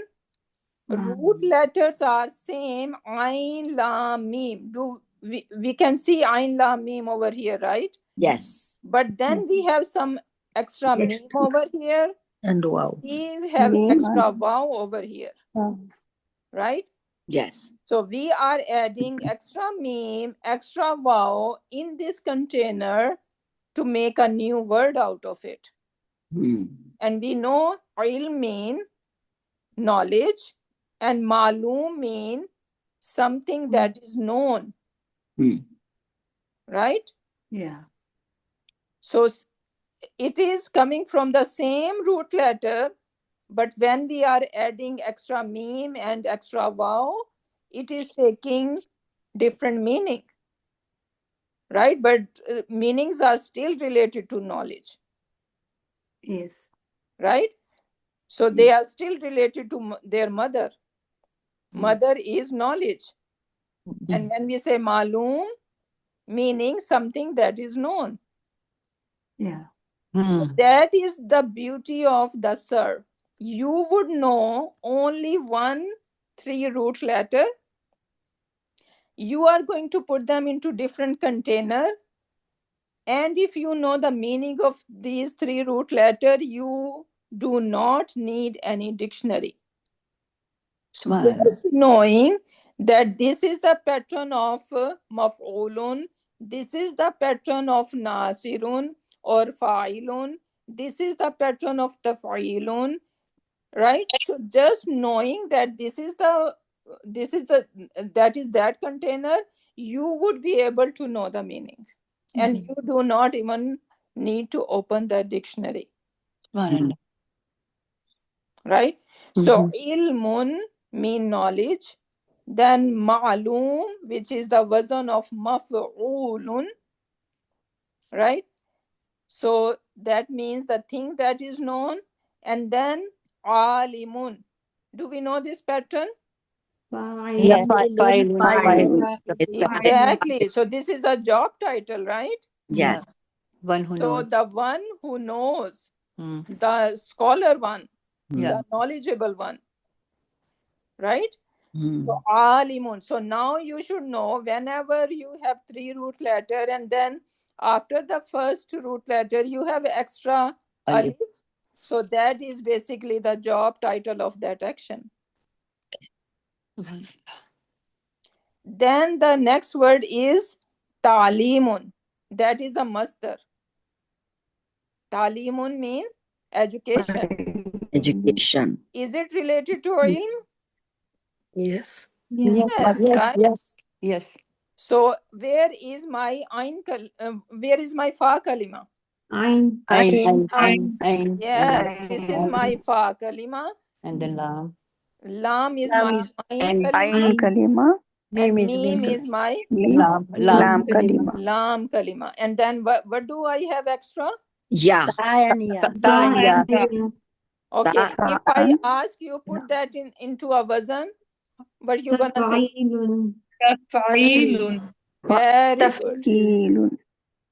[SPEAKER 1] root letters are same, ain, lam, mim. We can see ain, lam, mim over here, right?
[SPEAKER 3] yes
[SPEAKER 1] But then we have some extra mim over here.
[SPEAKER 5] And wow.
[SPEAKER 1] We have
[SPEAKER 9] Mim
[SPEAKER 1] extra wow over here,
[SPEAKER 9] and-
[SPEAKER 1] right?
[SPEAKER 3] yes
[SPEAKER 1] So we are adding extra meme, extra wow in this container to make a new word out of it. And we know ilm mean knowledge and ma'loom mean something that is known. Right?
[SPEAKER 2] Yeah.
[SPEAKER 1] So it is coming from the same root letter, but when we are adding extra meme and extra wow, it is taking different meaning. Right? But meanings are still related to knowledge.
[SPEAKER 2] Yes.
[SPEAKER 1] Right? So they are still related to their mother. Mother is knowledge. And when we say maloom, meaning something that is known.
[SPEAKER 2] Yeah.
[SPEAKER 1] So that is the beauty of the sir. You would know only 3 root letter. You are going to put them into different container. And if you know the meaning of these 3 root letter, you do not need any dictionary. Just knowing that this is the pattern of maf'ulun, this is the pattern of nasirun or fa'ilun, this is the pattern of taf'ilun, right? So just knowing that that is that container, you would be able to know the meaning. And you do not even need to open the dictionary. Right? So ilmun mean knowledge, then ma'loom, which is the wazn of maf'ulun, right? So that means the thing that is known, and then alimun. Do we know this pattern?
[SPEAKER 3] yeah فاعل
[SPEAKER 1] Exactly. So this is a job title, right?
[SPEAKER 3] yes one who
[SPEAKER 1] So
[SPEAKER 3] knows
[SPEAKER 1] the one who knows, the scholar one, the knowledgeable one, right? So alimun. So now you should know whenever you have 3 root letter and then after the first root letter you have extra alif. So that is basically the job title of that action. Then the next word is ta'limun. That is a masdar. Ta'limun means education.
[SPEAKER 3] Education.
[SPEAKER 1] Is it related to ilm?
[SPEAKER 7] Yes.
[SPEAKER 2] Yes.
[SPEAKER 1] Yes, right?
[SPEAKER 3] Yes.
[SPEAKER 1] So where is my where is my fa kalima?
[SPEAKER 2] Ain.
[SPEAKER 3] Ain.
[SPEAKER 1] Yes, this is my fa kalima.
[SPEAKER 3] And then lam.
[SPEAKER 1] Lam is
[SPEAKER 5] Lam
[SPEAKER 1] my
[SPEAKER 5] is
[SPEAKER 1] ain kalima.
[SPEAKER 9] Ain kalima,
[SPEAKER 1] And
[SPEAKER 5] Mim is
[SPEAKER 1] mim
[SPEAKER 5] mim.
[SPEAKER 1] is my
[SPEAKER 9] mim, lam kalima.
[SPEAKER 1] lam kalima. And then what do I have extra?
[SPEAKER 3] Ya.
[SPEAKER 5] Ta and ya.
[SPEAKER 3] Ta, ya.
[SPEAKER 1] Okay,
[SPEAKER 3] Ta.
[SPEAKER 1] if I ask you put that into a wazan, what you gonna say?
[SPEAKER 2] Tafa'ilun.
[SPEAKER 1] Very good.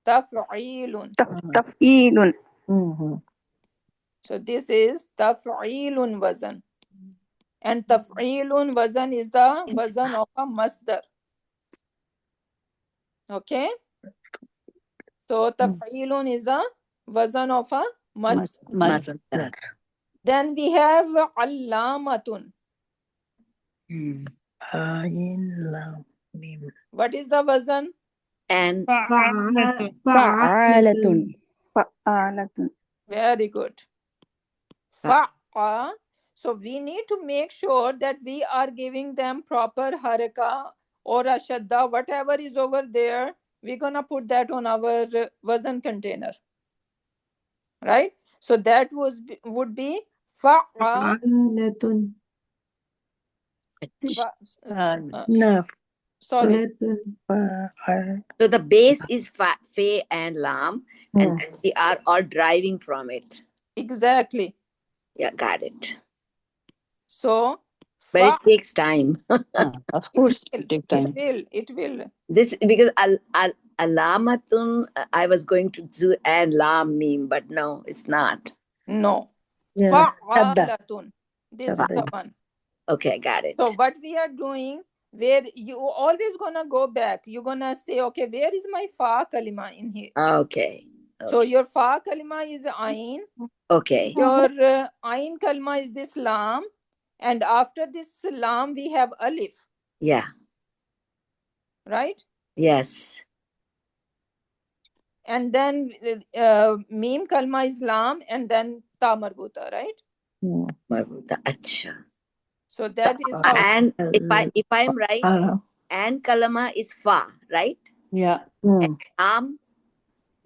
[SPEAKER 9] Taf'ilun,
[SPEAKER 1] Taf'ilun.
[SPEAKER 9] taf'ilun.
[SPEAKER 1] So this is taf'ilun wazan. And taf'ilun wazan is the wazan of a masdar. Okay? So taf'ilun is a wazan of a masdar.
[SPEAKER 3] Masdar.
[SPEAKER 1] Then we have allamatun.
[SPEAKER 5] Ain lam mim.
[SPEAKER 1] What is the wazan?
[SPEAKER 3] And
[SPEAKER 9] Fa'alatun, fa'alatun.
[SPEAKER 1] Very good. Fa'a. So we need to make sure that we are giving them proper haraka or a shadda, whatever is over there, we're gonna put that on our wazan container. Right? So that would be fa'a.
[SPEAKER 2] Fa'alatun.
[SPEAKER 5] No.
[SPEAKER 1] Sorry.
[SPEAKER 3] so the base is fe and lam, and we are all driving from it.
[SPEAKER 1] Exactly.
[SPEAKER 3] Yeah, got it.
[SPEAKER 1] So
[SPEAKER 3] But it takes time.
[SPEAKER 4] Of course,
[SPEAKER 1] it
[SPEAKER 4] it takes time.
[SPEAKER 1] It will.
[SPEAKER 3] This because alamatun, I was going to do and lam mim, but no, it's not.
[SPEAKER 1] No.
[SPEAKER 5] Yes.
[SPEAKER 1] Fa'alatun. This is the
[SPEAKER 5] Shadda.
[SPEAKER 1] one.
[SPEAKER 3] Okay, got it.
[SPEAKER 1] So what we are doing, where you always gonna go back, you're gonna say, okay, where is my fa kalima in here?
[SPEAKER 3] Okay.
[SPEAKER 1] So your fa kalima is ain.
[SPEAKER 3] Okay.
[SPEAKER 1] Your ain kalima is this lam. And after this lam, we have alif.
[SPEAKER 3] Yeah.
[SPEAKER 1] Right?
[SPEAKER 3] Yes.
[SPEAKER 1] And then mim kalma is lam and then ta marbuta, right?
[SPEAKER 3] Marbuta. Acha.
[SPEAKER 1] So that is how.
[SPEAKER 3] And if I'm right, and kalama is fa, right?
[SPEAKER 4] Yeah.
[SPEAKER 3] And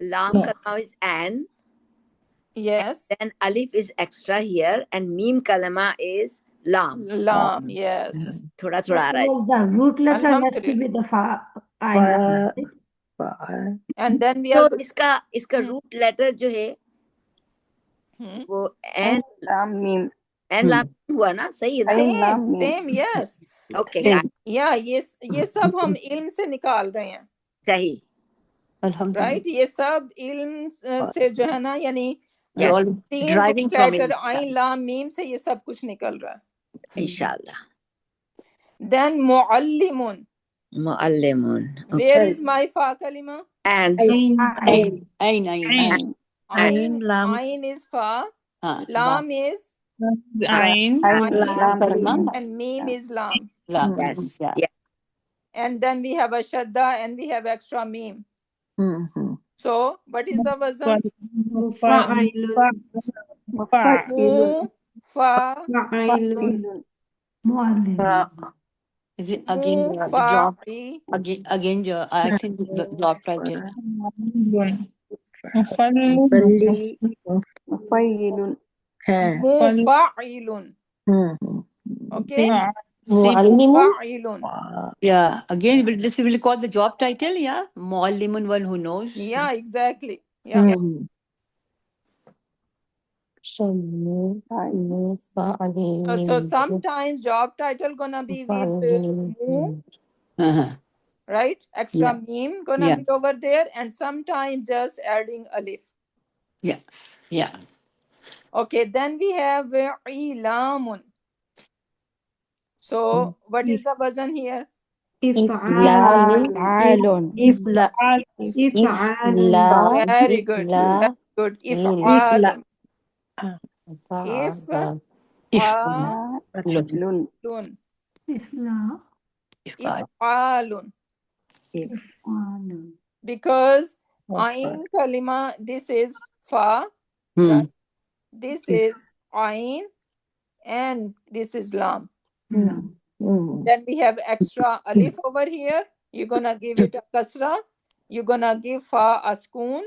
[SPEAKER 3] lam kalama is an.
[SPEAKER 1] Yes.
[SPEAKER 3] Then alif is extra here, and mim kalama is lam.
[SPEAKER 1] Lam, yes.
[SPEAKER 3] Thoda aa raha hai.
[SPEAKER 2] The root letter has to be the fa.
[SPEAKER 1] And then we
[SPEAKER 3] So
[SPEAKER 1] are.
[SPEAKER 3] इसका root letter जो है वो
[SPEAKER 9] Ain lam mim.
[SPEAKER 3] and lam हुआ ना, सही है ना?
[SPEAKER 9] Ain lam mim.
[SPEAKER 1] Same, yes.
[SPEAKER 3] Okay, got it.
[SPEAKER 1] Yeah, ये सब हम इल्म से निकाल रहे हैं.
[SPEAKER 3] सही.
[SPEAKER 1] Right? ये सब इल्म से जो है ना, यानी
[SPEAKER 3] Yes.
[SPEAKER 1] तीन
[SPEAKER 3] Driving from it.
[SPEAKER 1] आइन लाम मीम से ये सब कुछ निकल रहा है.
[SPEAKER 3] Inshallah.
[SPEAKER 1] Then muallimun.
[SPEAKER 3] Muallimun.
[SPEAKER 1] Where is my fa kalima?
[SPEAKER 3] And
[SPEAKER 1] Ain is fa. Lam is
[SPEAKER 9] Ain lam kalima.
[SPEAKER 1] and mim is lam.
[SPEAKER 3] Yes. Yeah.
[SPEAKER 1] And then we have a shadda and we have extra mim. So what is the wazan?
[SPEAKER 9] Mufa'ilun.
[SPEAKER 1] Mufa'ilun.
[SPEAKER 4] Is it again the job? Again, I think the job title.
[SPEAKER 9] Mufa'ilun.
[SPEAKER 1] Mufa'ilun. Okay? Mufa'ilun.
[SPEAKER 4] Yeah, again, this will call the job title, yeah? Muallimun, one who knows.
[SPEAKER 1] Yeah, exactly. Yeah.
[SPEAKER 5] So
[SPEAKER 1] sometimes job title gonna be with mu, right? Extra meme gonna be over there, and sometimes just adding alif.
[SPEAKER 4] Yeah.
[SPEAKER 1] Okay, then we have ilamun. So what is the wazan here?
[SPEAKER 9] If'alun.
[SPEAKER 1] Very good. Very good. If'alun. If'alun.
[SPEAKER 2] Ifla.
[SPEAKER 1] If'alun.
[SPEAKER 2] If'alun.
[SPEAKER 1] Because
[SPEAKER 5] Okay.
[SPEAKER 1] ain kalima, this is fa,
[SPEAKER 3] Hmm.
[SPEAKER 1] right? This is ain, and this is lam.
[SPEAKER 2] Lam.
[SPEAKER 1] Then we have extra alif over here. You're gonna give it a kasra. You're gonna give fa a skoon,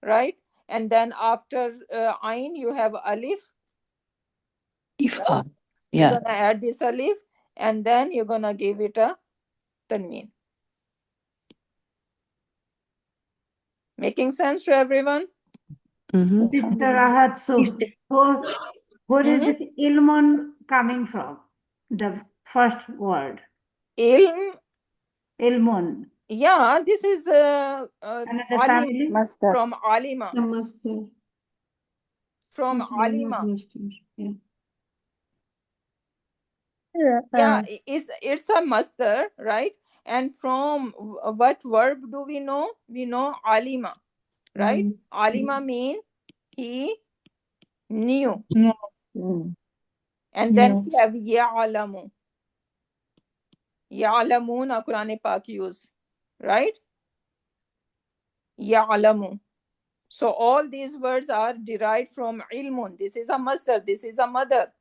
[SPEAKER 1] right? And then after ain, you have alif.
[SPEAKER 3] If'al.
[SPEAKER 1] You're
[SPEAKER 3] Yeah.
[SPEAKER 1] gonna add this alif, and then you're gonna give it a tanween. Making sense to everyone?
[SPEAKER 3] Mm-hmm.
[SPEAKER 2] Sister Rahat, so where is this ilmun coming from? The first word.
[SPEAKER 1] Ilm,
[SPEAKER 2] Ilmun.
[SPEAKER 1] yeah, this is
[SPEAKER 2] Another
[SPEAKER 1] alim,
[SPEAKER 2] family?
[SPEAKER 9] Master.
[SPEAKER 1] from alima,
[SPEAKER 9] Namaste.
[SPEAKER 1] from alima.
[SPEAKER 9] Yeah.
[SPEAKER 1] Yeah, it's a masdar, right? And from what verb do we know? We know alima, right? Alima mean he knew. And then we have ya'lamu. Ya'lamuna Quran Pak use, right? Ya'lamu. So all these words are derived from ilmun. This is a masdar. This is a mother.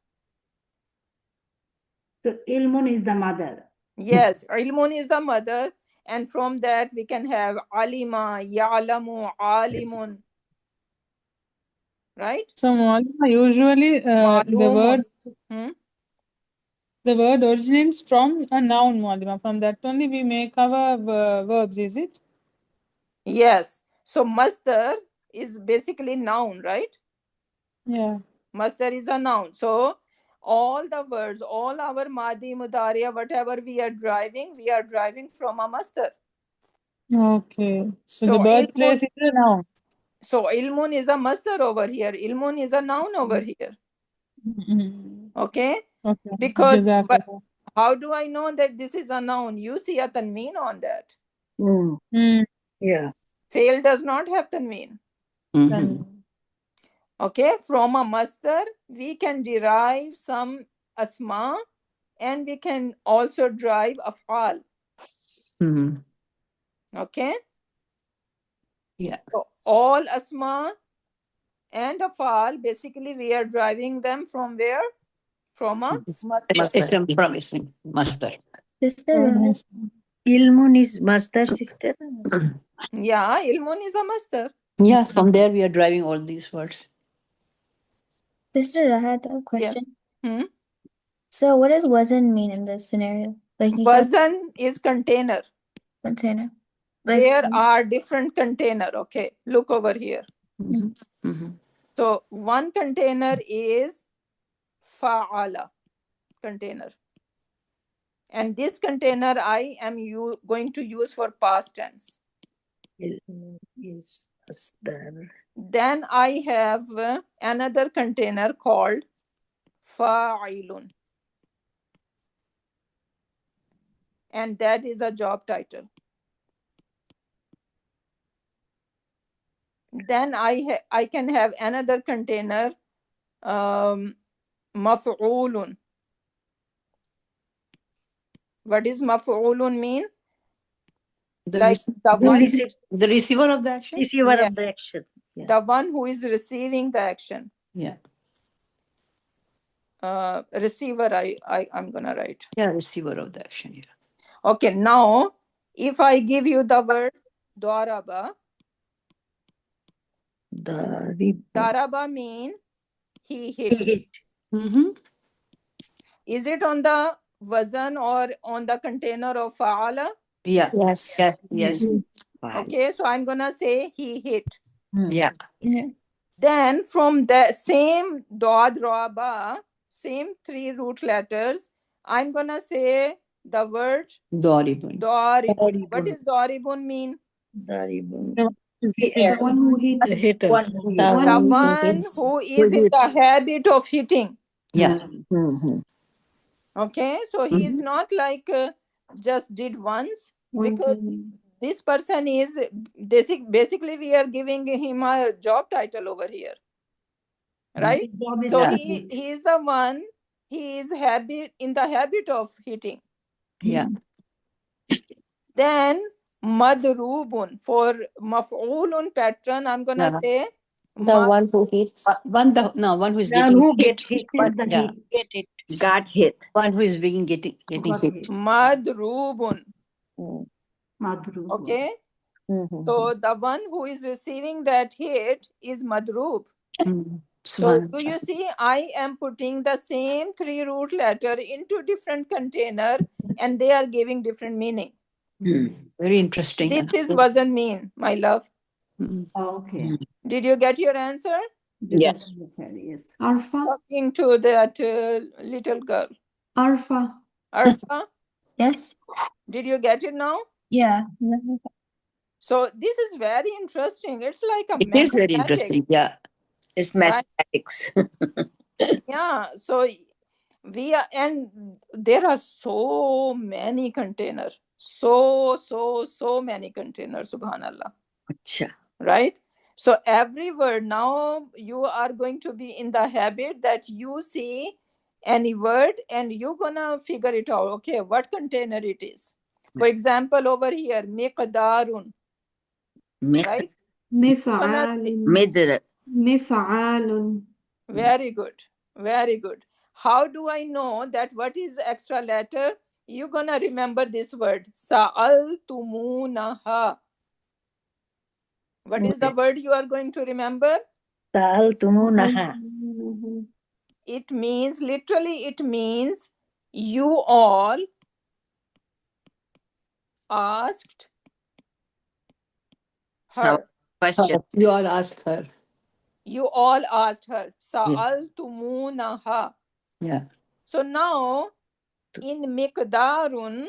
[SPEAKER 2] So ilmun is the mother.
[SPEAKER 1] Yes, ilmun is the mother. And from that we can have alima, ya'lamu, alimun. Right?
[SPEAKER 10] So Malima, usually
[SPEAKER 1] Malumun.
[SPEAKER 10] the word originates from a noun, Malima. From that only we make our verbs, is it?
[SPEAKER 1] Yes. So masdar is basically noun, right?
[SPEAKER 10] Yeah.
[SPEAKER 1] Masdar is a noun. So all the words, all our madi, mudariya, whatever we are driving from a masdar.
[SPEAKER 10] Okay. So the
[SPEAKER 1] So
[SPEAKER 10] birthplace is a noun.
[SPEAKER 1] So ilmun is a masdar over here. Ilmun is a noun over here. Okay?
[SPEAKER 10] Okay.
[SPEAKER 1] Because
[SPEAKER 10] Jazakallah.
[SPEAKER 1] how do I know that this is a noun? You see a tanween on that.
[SPEAKER 5] Yeah.
[SPEAKER 1] Fail does not have tanween. Okay? From a masdar, we can derive some asma, and we can also derive af'al. Okay?
[SPEAKER 3] Yeah.
[SPEAKER 1] So all asma and af'al, basically we are driving them from where? From a masdar.
[SPEAKER 3] From masdar.
[SPEAKER 5] Sister, ilmun is master, sister.
[SPEAKER 1] Yeah, ilmun is a masdar.
[SPEAKER 3] Yeah, from there we are driving all these words.
[SPEAKER 11] Sister, I had a
[SPEAKER 1] Yes.
[SPEAKER 11] question. So what does wazn mean in this scenario? Like you said,
[SPEAKER 1] Wazn is container.
[SPEAKER 11] container. Like,
[SPEAKER 1] There are different container. Okay, look over here. So one container is fa'ala container. And this container I am going to use for past tense.
[SPEAKER 5] Is master.
[SPEAKER 1] Then I have another container called fa'ilun. And that is a job title. Then I can have another container, maf'ulun. What is maf'ulun mean?
[SPEAKER 3] The
[SPEAKER 1] Like the
[SPEAKER 3] receiver of the action?
[SPEAKER 5] Receiver
[SPEAKER 1] Yeah.
[SPEAKER 5] of the action. Yeah.
[SPEAKER 1] The one who is receiving the action.
[SPEAKER 3] Yeah.
[SPEAKER 1] Receiver, I'm gonna write.
[SPEAKER 3] Yeah, receiver of the action. Yeah.
[SPEAKER 1] Okay, now if I give you the word daraba, daraba mean he hit. Is it on the wazan or on the container of fa'ala?
[SPEAKER 3] Yeah.
[SPEAKER 5] Yes.
[SPEAKER 3] Yes.
[SPEAKER 1] Okay, so I'm gonna say he hit.
[SPEAKER 3] Yeah.
[SPEAKER 1] Then from the same dad raba, same 3 root letters, I'm gonna say the word
[SPEAKER 3] Daribun.
[SPEAKER 1] daribun. What does daribun mean?
[SPEAKER 2] The one who hits.
[SPEAKER 7] The hitter.
[SPEAKER 1] The one who is in the habit of hitting.
[SPEAKER 3] Yeah.
[SPEAKER 1] Okay, so he is not like just did once, because this person is basically we are giving him a job title over here, right? So he is the one he is in the habit of hitting.
[SPEAKER 5] Yeah.
[SPEAKER 1] Then madrubun, for maf'ulun pattern, I'm gonna
[SPEAKER 5] Yeah.
[SPEAKER 1] say
[SPEAKER 5] The one who hits.
[SPEAKER 12] One who is
[SPEAKER 2] The
[SPEAKER 12] getting
[SPEAKER 2] who
[SPEAKER 12] hit.
[SPEAKER 2] gets hit is the
[SPEAKER 12] Yeah.
[SPEAKER 2] hit.
[SPEAKER 3] Get it. Got hit.
[SPEAKER 12] One who is being getting
[SPEAKER 2] Got
[SPEAKER 12] hit.
[SPEAKER 2] hit.
[SPEAKER 1] madrubun.
[SPEAKER 2] Madhrub.
[SPEAKER 1] Okay,
[SPEAKER 5] Mm-hmm.
[SPEAKER 1] so the one who is receiving that hit is madrub. So do you see, I am putting the same 3 root letter into different container and they are giving different meaning.
[SPEAKER 12] Very interesting.
[SPEAKER 1] This is wasn't mean, my love.
[SPEAKER 2] Okay.
[SPEAKER 1] Did you get your answer?
[SPEAKER 3] Yes.
[SPEAKER 2] Yes.
[SPEAKER 13] Arfa.
[SPEAKER 1] Talking to that little girl.
[SPEAKER 13] Arfa.
[SPEAKER 1] Arfa,
[SPEAKER 11] Yes.
[SPEAKER 1] did you get it now?
[SPEAKER 11] Yeah.
[SPEAKER 1] So this is very interesting. It's like a
[SPEAKER 12] It is very
[SPEAKER 1] mathematics.
[SPEAKER 12] interesting. Yeah.
[SPEAKER 3] It's mathematics.
[SPEAKER 1] Yeah, so we are, and there are so many containers, so many containers, subhanallah.
[SPEAKER 3] Acha.
[SPEAKER 1] Right? So every word, now you are going to be in the habit that you see any word and you're gonna figure it out. Okay, what container it is. For example, over here, miqdarun. Right?
[SPEAKER 13] Mif'alun.
[SPEAKER 1] Very good. Very good. How do I know that what is extra letter? You're gonna remember this word. Sa'altumunaha. What is the word you are going to remember?
[SPEAKER 5] Sa'altumunaha.
[SPEAKER 1] It means, literally it means, you all asked her.
[SPEAKER 3] Question.
[SPEAKER 12] You all asked her.
[SPEAKER 1] You all asked her. Sa'altumunaha.
[SPEAKER 12] Yeah.
[SPEAKER 1] So now in miqdarun,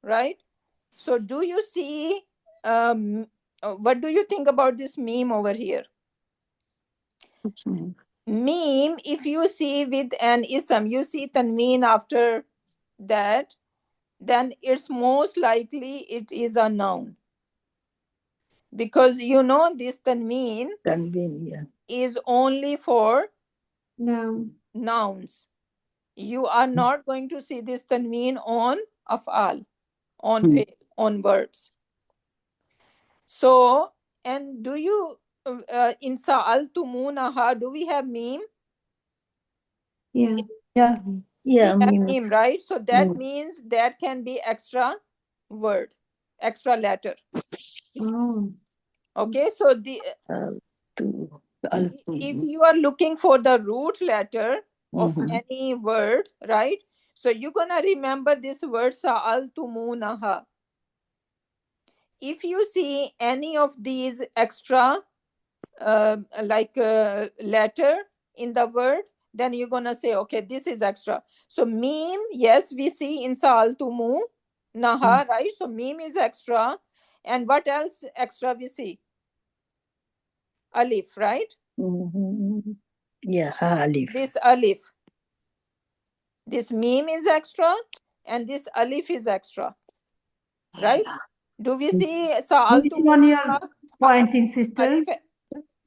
[SPEAKER 1] right? So do you see, what do you think about this meme over here? Meme, if you see with an ism, you see tanween after that, then it's most likely it is a noun. Because you know this tanween is only for nouns. You are not going to see this tanween on af'al, on fi'l, on words. So, and do you, in sa'altumunaha, do we have meme?
[SPEAKER 13] Yeah.
[SPEAKER 5] Yeah. Yeah.
[SPEAKER 1] We have meme, right? So that means that can be extra word, extra letter.
[SPEAKER 13] Oh.
[SPEAKER 1] Okay, so the if you are looking for the root letter of any word, right? So you're gonna remember this word sa'altumunaha. If you see any of these extra letter in the word, then you're gonna say, okay, this is extra. So meme, yes, we see in sa'altumunaha, right? So meme is extra. And what else extra we see? Alif, right?
[SPEAKER 5] Yeah, alif.
[SPEAKER 1] This alif. This meme is extra and this alif is extra. Right? Do we see sa'altu?
[SPEAKER 2] Which one you are pointing, sister?
[SPEAKER 1] Alif?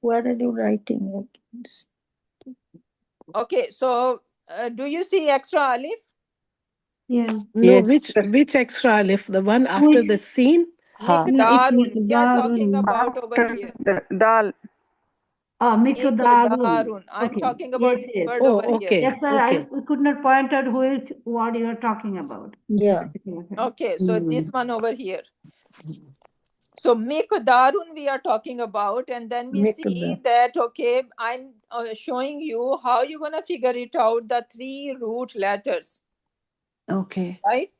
[SPEAKER 5] What are you writing?
[SPEAKER 1] Okay, so do you see extra alif?
[SPEAKER 13] Yeah.
[SPEAKER 7] No, which extra alif? The one after the scene?
[SPEAKER 1] Miqdarun. We are talking about over here.
[SPEAKER 9] The dal.
[SPEAKER 2] Miqdarun.
[SPEAKER 1] I'm talking about this word over here.
[SPEAKER 2] Yes, sir. I could not point out what you are talking about.
[SPEAKER 5] Yeah.
[SPEAKER 1] Okay, so this one over here. So miqdarun we are talking about, and then we see that, okay, I'm showing you how you're gonna figure it out, the 3 root letters.
[SPEAKER 12] Okay.
[SPEAKER 1] Right?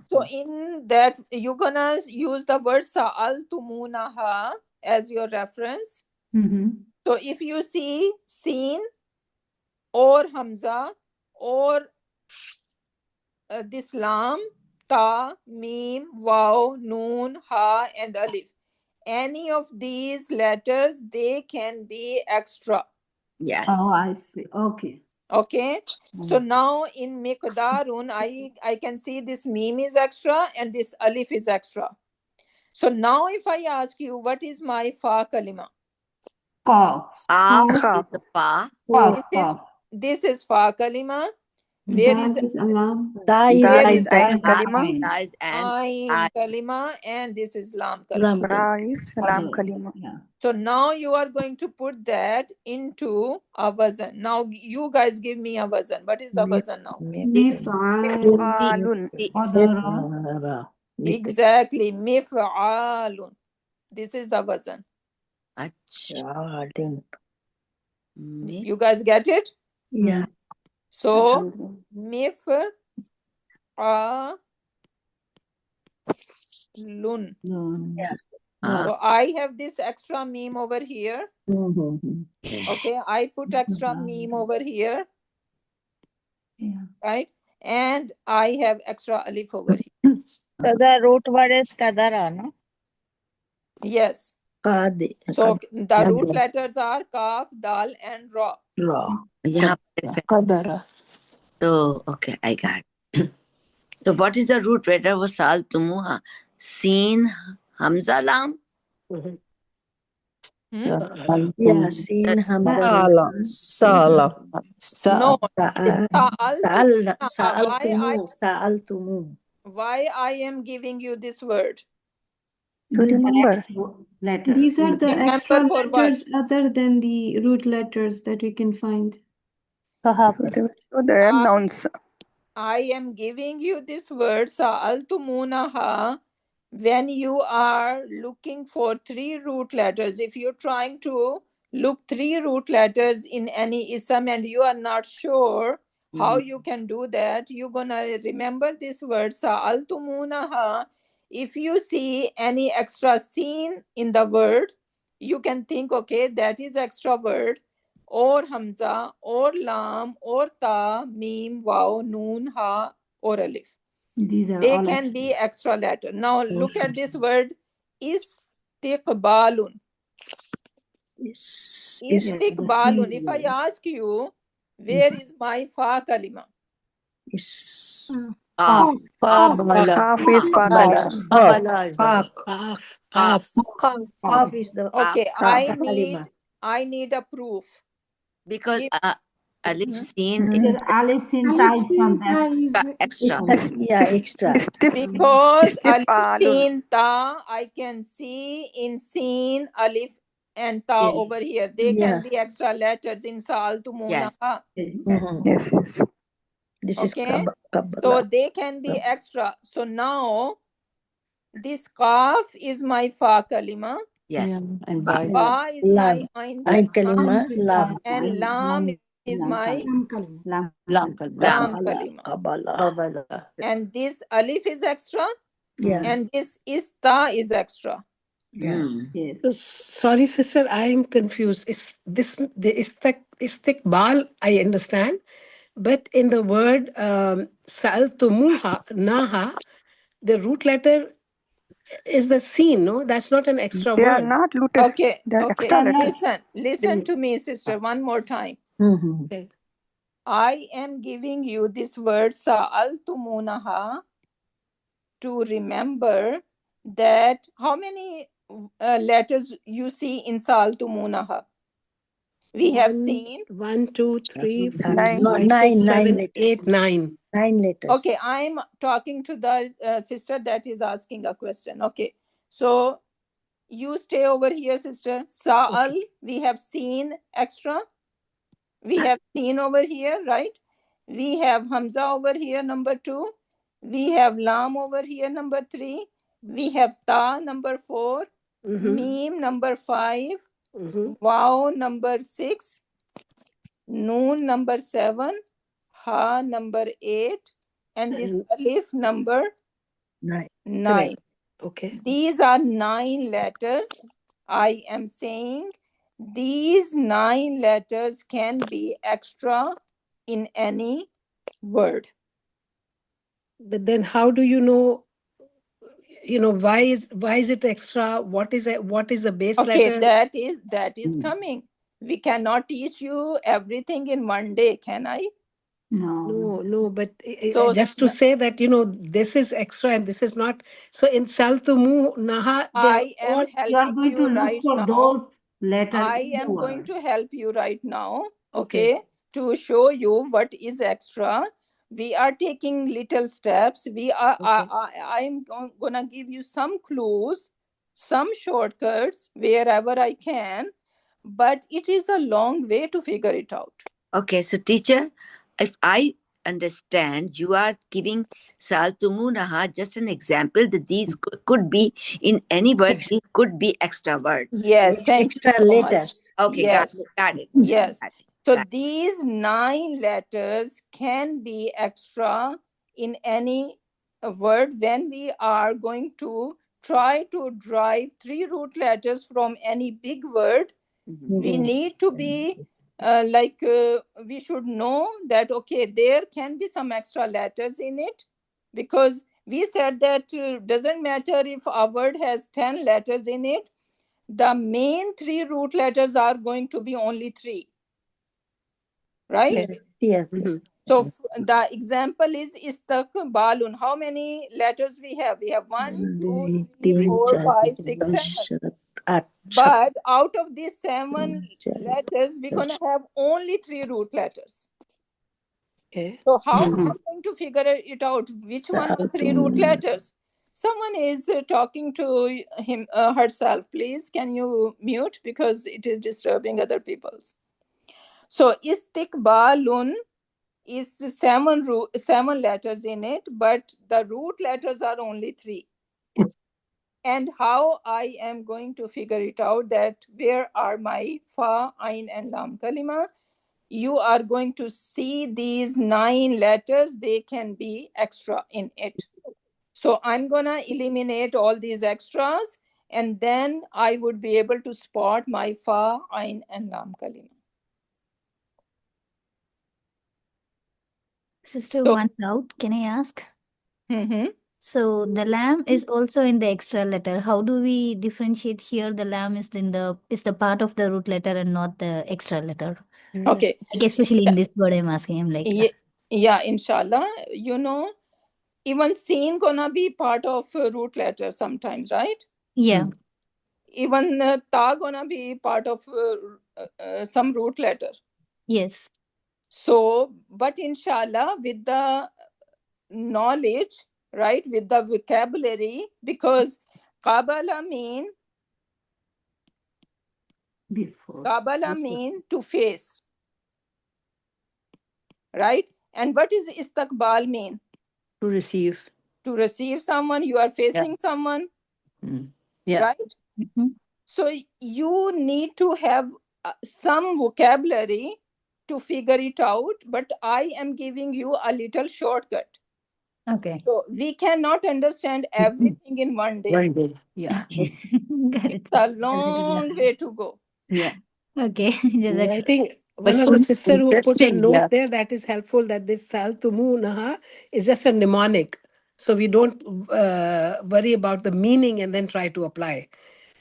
[SPEAKER 1] So in that, you're gonna use the word sa'altumunaha as your reference. So if you see seen or hamza or this lam, ta, mim, waw, noon, ha, and alif, any of these letters, they can be extra.
[SPEAKER 3] Yes.
[SPEAKER 2] Oh, I see. Okay.
[SPEAKER 1] Okay. So now in miqdarun, I can see this meme is extra and this alif is extra. So now if I ask you, what is my fa kalima?
[SPEAKER 2] Qaf.
[SPEAKER 3] Qaf is the fa.
[SPEAKER 1] This is fa kalima. Where
[SPEAKER 13] Dal
[SPEAKER 1] is
[SPEAKER 13] is alam.
[SPEAKER 5] Da is
[SPEAKER 1] Where
[SPEAKER 9] Dal
[SPEAKER 1] is
[SPEAKER 9] is Ain Kalima.
[SPEAKER 3] Da is and
[SPEAKER 1] Ain kalima and this is lam kalima.
[SPEAKER 5] Lam.
[SPEAKER 9] Ra is Lam Kalima.
[SPEAKER 2] Yeah.
[SPEAKER 1] So now you are going to put that into a wazan. Now you guys give me a wazan. What is the wazan now?
[SPEAKER 13] Mif'al.
[SPEAKER 9] Mif'alun.
[SPEAKER 2] Qadara.
[SPEAKER 1] Exactly. Mif'alun. This is the wazan.
[SPEAKER 5] Achha.
[SPEAKER 1] You guys get it?
[SPEAKER 5] Yeah.
[SPEAKER 1] So mif'alun.
[SPEAKER 5] Yeah.
[SPEAKER 1] So I have this extra meme over here. Okay, I put extra meme over here.
[SPEAKER 2] Yeah.
[SPEAKER 1] Right? And I have extra alif over here.
[SPEAKER 14] So the root word is kadara, no?
[SPEAKER 1] Yes.
[SPEAKER 5] Qadi.
[SPEAKER 1] So the root letters are kaf, dal, and ra.
[SPEAKER 3] Yeah.
[SPEAKER 12] Qadara.
[SPEAKER 3] So okay, I got it. So what is the root letter was sal tumuha? Sin hamza lam?
[SPEAKER 5] Yeah, sin hamza.
[SPEAKER 12] Sala.
[SPEAKER 1] No,
[SPEAKER 5] Sa'altumu.
[SPEAKER 1] why I am giving you this word?
[SPEAKER 9] To remember.
[SPEAKER 2] Letter.
[SPEAKER 13] These are the
[SPEAKER 1] Remember
[SPEAKER 13] extra
[SPEAKER 1] for what?
[SPEAKER 13] letters other than the root letters that we can find.
[SPEAKER 9] So they are nouns.
[SPEAKER 1] I am giving you this word sa'altumunaha when you are looking for 3 root letters. If you're trying to look 3 root letters in any ism and you are not sure how you can do that, you're gonna remember this word sa'altumunaha. If you see any extra sin in the word, you can think, okay, that is extra word, or hamza, or lam, or ta, mim, waw, noon, ha, or alif.
[SPEAKER 2] These are
[SPEAKER 1] They
[SPEAKER 2] all
[SPEAKER 1] can be extra letter. Now look at this word istiqbalun. Istiqbalun. If I ask you, where is my fa kalima?
[SPEAKER 9] Kaf is fa kalima.
[SPEAKER 5] Qaf is the
[SPEAKER 1] Okay, I need a proof.
[SPEAKER 3] Because alif sin
[SPEAKER 2] Alif sin ta is from that.
[SPEAKER 3] extra.
[SPEAKER 5] Yeah, extra.
[SPEAKER 1] Because alif
[SPEAKER 9] Istifalun.
[SPEAKER 1] sin ta, I can see in sin alif and ta over here. They can be extra letters in sal to munaha.
[SPEAKER 9] Yes, yes.
[SPEAKER 5] This
[SPEAKER 1] Okay,
[SPEAKER 5] is
[SPEAKER 1] so they can be extra. So now this kaf is my fa kalima.
[SPEAKER 3] Yes.
[SPEAKER 12] And
[SPEAKER 1] Ba is my ain
[SPEAKER 5] kalima, lam.
[SPEAKER 1] and lam is my
[SPEAKER 2] Lam
[SPEAKER 1] kalima. And this alif is extra.
[SPEAKER 5] Yeah.
[SPEAKER 1] And this ista is extra.
[SPEAKER 2] Yes.
[SPEAKER 7] So, sorry, sister, I am confused. Is this the istiqbal? I understand, but in the word sa'altumuha naha, the root letter is the sin. No, that's not an extra
[SPEAKER 9] They are
[SPEAKER 7] word.
[SPEAKER 9] not looted.
[SPEAKER 1] Okay,
[SPEAKER 9] They are
[SPEAKER 1] okay.
[SPEAKER 9] extra letters.
[SPEAKER 1] Listen to me, sister, one more time.
[SPEAKER 7] Okay.
[SPEAKER 1] I am giving you this word sa'altumunaha to remember that how many letters you see in sa'altumunaha? We have seen
[SPEAKER 7] 1, 2, 3, 4,
[SPEAKER 9] Nine.
[SPEAKER 7] 5, 6, 7, 8, 9.
[SPEAKER 5] 9 letters.
[SPEAKER 1] Okay, I'm talking to the sister that is asking a question. Okay, so you stay over here, sister. Sa'al, we have seen extra. We have seen over here, right? We have Hamza over here, number 2. We have Lam over here, number 3. We have Ta, number 4. Mim, number 5. Wow, number 6. Noon, number 7. Ha, number 8. And this alif, number 9.
[SPEAKER 7] Okay.
[SPEAKER 1] These are 9 letters. I am saying these 9 letters can be extra in any word.
[SPEAKER 7] But then how do you know, why is it extra? What is the base
[SPEAKER 1] Okay,
[SPEAKER 7] letter?
[SPEAKER 1] that is coming. We cannot teach you everything in one day, can I?
[SPEAKER 7] No, but
[SPEAKER 1] So
[SPEAKER 7] just to say that, this is extra and this is not. So in Saltumu Naha,
[SPEAKER 1] I am
[SPEAKER 2] You are
[SPEAKER 1] helping
[SPEAKER 2] going to
[SPEAKER 1] you
[SPEAKER 2] look
[SPEAKER 1] right
[SPEAKER 2] for
[SPEAKER 1] now.
[SPEAKER 2] those letters.
[SPEAKER 1] I am going to help you right now,
[SPEAKER 7] Okay.
[SPEAKER 1] to show you what is extra. we are taking little steps. I'm gonna give you some clues, some shortcuts wherever I can, but it is a long way to figure it out.
[SPEAKER 3] Okay, so teacher, if I understand, you are giving Saltumunaha just an example that these could be in any word, these could be extra words.
[SPEAKER 1] Yes, thank you
[SPEAKER 5] Extra
[SPEAKER 1] so much.
[SPEAKER 5] letters.
[SPEAKER 3] Okay,
[SPEAKER 1] Yes.
[SPEAKER 3] got it.
[SPEAKER 1] Yes.
[SPEAKER 3] Got it.
[SPEAKER 1] So
[SPEAKER 3] Got it.
[SPEAKER 1] these 9 letters can be extra in any word when we are going to try to derive 3 root letters from any big word. We need to be we should know that, okay, there can be some extra letters in it, because we said that doesn't matter if a word has 10 letters in it, the main 3 root letters are going to be only 3, right?
[SPEAKER 5] Yeah.
[SPEAKER 1] So the example is istakbalun. How many letters we have? We have 1, 2, 3, 4, 5, 6, 7. But out of these 7 letters, we're gonna have only 3 root letters.
[SPEAKER 7] Okay.
[SPEAKER 1] So how am I going to figure it out? Which one are 3 root letters? Someone is talking to him herself. Please, can you mute, because it is disturbing other people's. So istikbalun is 7 letters in it, but the root letters are only 3. And how I am going to figure it out, that where are my fa, ain and lam kalima? You are going to see these 9 letters, they can be extra in it. So I'm gonna eliminate all these extras, and then I would be able to spot my fa, ain and lam kalima.
[SPEAKER 11] Sister,
[SPEAKER 1] So-
[SPEAKER 11] one doubt, can I ask?
[SPEAKER 1] Mm-hmm.
[SPEAKER 11] So the lamb is also in the extra letter. How do we differentiate here? The lamb is the part of the root letter and not the extra letter.
[SPEAKER 1] Okay.
[SPEAKER 11] Like especially in this word, I'm asking. I'm like,
[SPEAKER 1] Yeah, inshallah. You know, even seen gonna be part of root letter sometimes, right?
[SPEAKER 11] yeah,
[SPEAKER 1] Even ta gonna be part of some root letter.
[SPEAKER 11] yes,
[SPEAKER 1] So, but inshallah, with the knowledge, right, with the vocabulary, because qabala mean
[SPEAKER 2] Before.
[SPEAKER 1] qabala mean to face, right? And what is istakbal mean?
[SPEAKER 12] To receive.
[SPEAKER 1] To receive someone, you are facing someone,
[SPEAKER 12] Yeah.
[SPEAKER 1] right? So you need to have some vocabulary to figure it out, but I am giving you a little shortcut.
[SPEAKER 11] okay.
[SPEAKER 1] So we cannot understand everything in one day.
[SPEAKER 12] One day. Yeah.
[SPEAKER 11] Got it.
[SPEAKER 1] It's a long way to go.
[SPEAKER 12] Yeah.
[SPEAKER 11] Okay.
[SPEAKER 7] Yeah, I think
[SPEAKER 12] But
[SPEAKER 7] one of the
[SPEAKER 12] so
[SPEAKER 7] sister who put a
[SPEAKER 12] interesting,
[SPEAKER 7] note
[SPEAKER 12] yeah.
[SPEAKER 7] there that is helpful, that this Saltumunaha is just a mnemonic. So we don't worry about the meaning and then try to apply,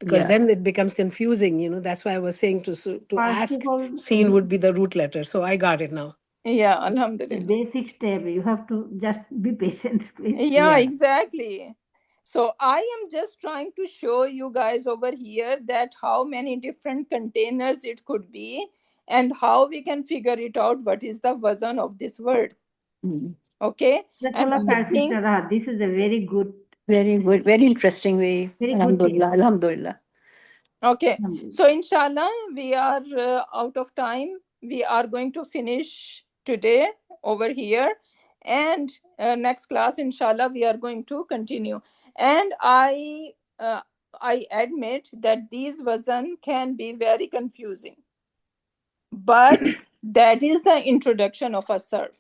[SPEAKER 7] because
[SPEAKER 12] Yeah.
[SPEAKER 7] then it becomes confusing. You know, that's why I was saying to
[SPEAKER 2] First
[SPEAKER 7] ask,
[SPEAKER 2] of all,
[SPEAKER 7] seen would be the root letter. So I got it now.
[SPEAKER 1] Yeah,
[SPEAKER 2] the
[SPEAKER 1] alhamdulillah.
[SPEAKER 2] basic step, you have to just be patient, please.
[SPEAKER 1] Yeah, exactly. So I am just trying to show you guys over here that how many different containers it could be, and how we can figure it out what is the wazn of this word. Okay. And
[SPEAKER 2] Jazakallah
[SPEAKER 1] I
[SPEAKER 2] khair,
[SPEAKER 1] think,
[SPEAKER 2] Sister Rahat. This is a very good.
[SPEAKER 12] Very good. Very interesting way.
[SPEAKER 2] Very good
[SPEAKER 12] Alhamdulillah. Alhamdulillah.
[SPEAKER 1] okay, so inshallah we are out of time. We are going to finish today over here, and next class inshallah we are going to continue. And I admit that these wazn can be very confusing, but that is the introduction of a surf,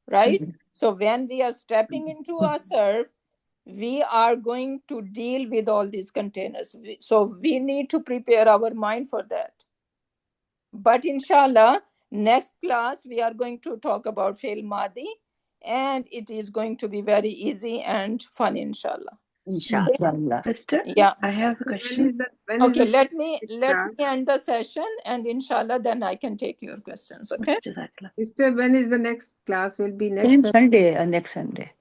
[SPEAKER 1] right? So when we are stepping into a surf, we are going to deal with all these containers. So we need to prepare our mind for that. But inshallah, next class, we are going to talk about Fail Madi, and it is going to be very easy and fun, inshallah.
[SPEAKER 3] Inshallah.
[SPEAKER 9] Sister,
[SPEAKER 1] Yeah.
[SPEAKER 9] I have a question.
[SPEAKER 1] Okay, let me end the session, and inshallah, then I can take your questions. Okay.
[SPEAKER 10] Sister, when is the next class? Will be
[SPEAKER 12] Same
[SPEAKER 10] next
[SPEAKER 12] Sunday, next Sunday.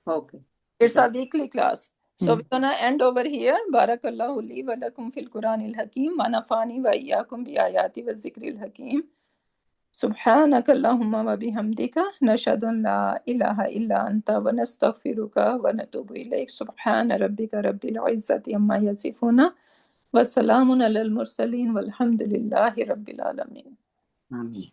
[SPEAKER 10] Okay.
[SPEAKER 1] It's a weekly class. So we're gonna end over here. Barakallahu li wa lakum fil Quranil Hakim wa nafani wa iyyakum bi ayati wa zikril hakim. سبحانك اللهم وبحمدك نشهد أن لا إله إلا أنت ونستغفرك ونتوب إليك سبحان ربك رب العزة عما يصفون وسلام على المرسلين والحمد لله رب العالمين.
[SPEAKER 3] Ameen.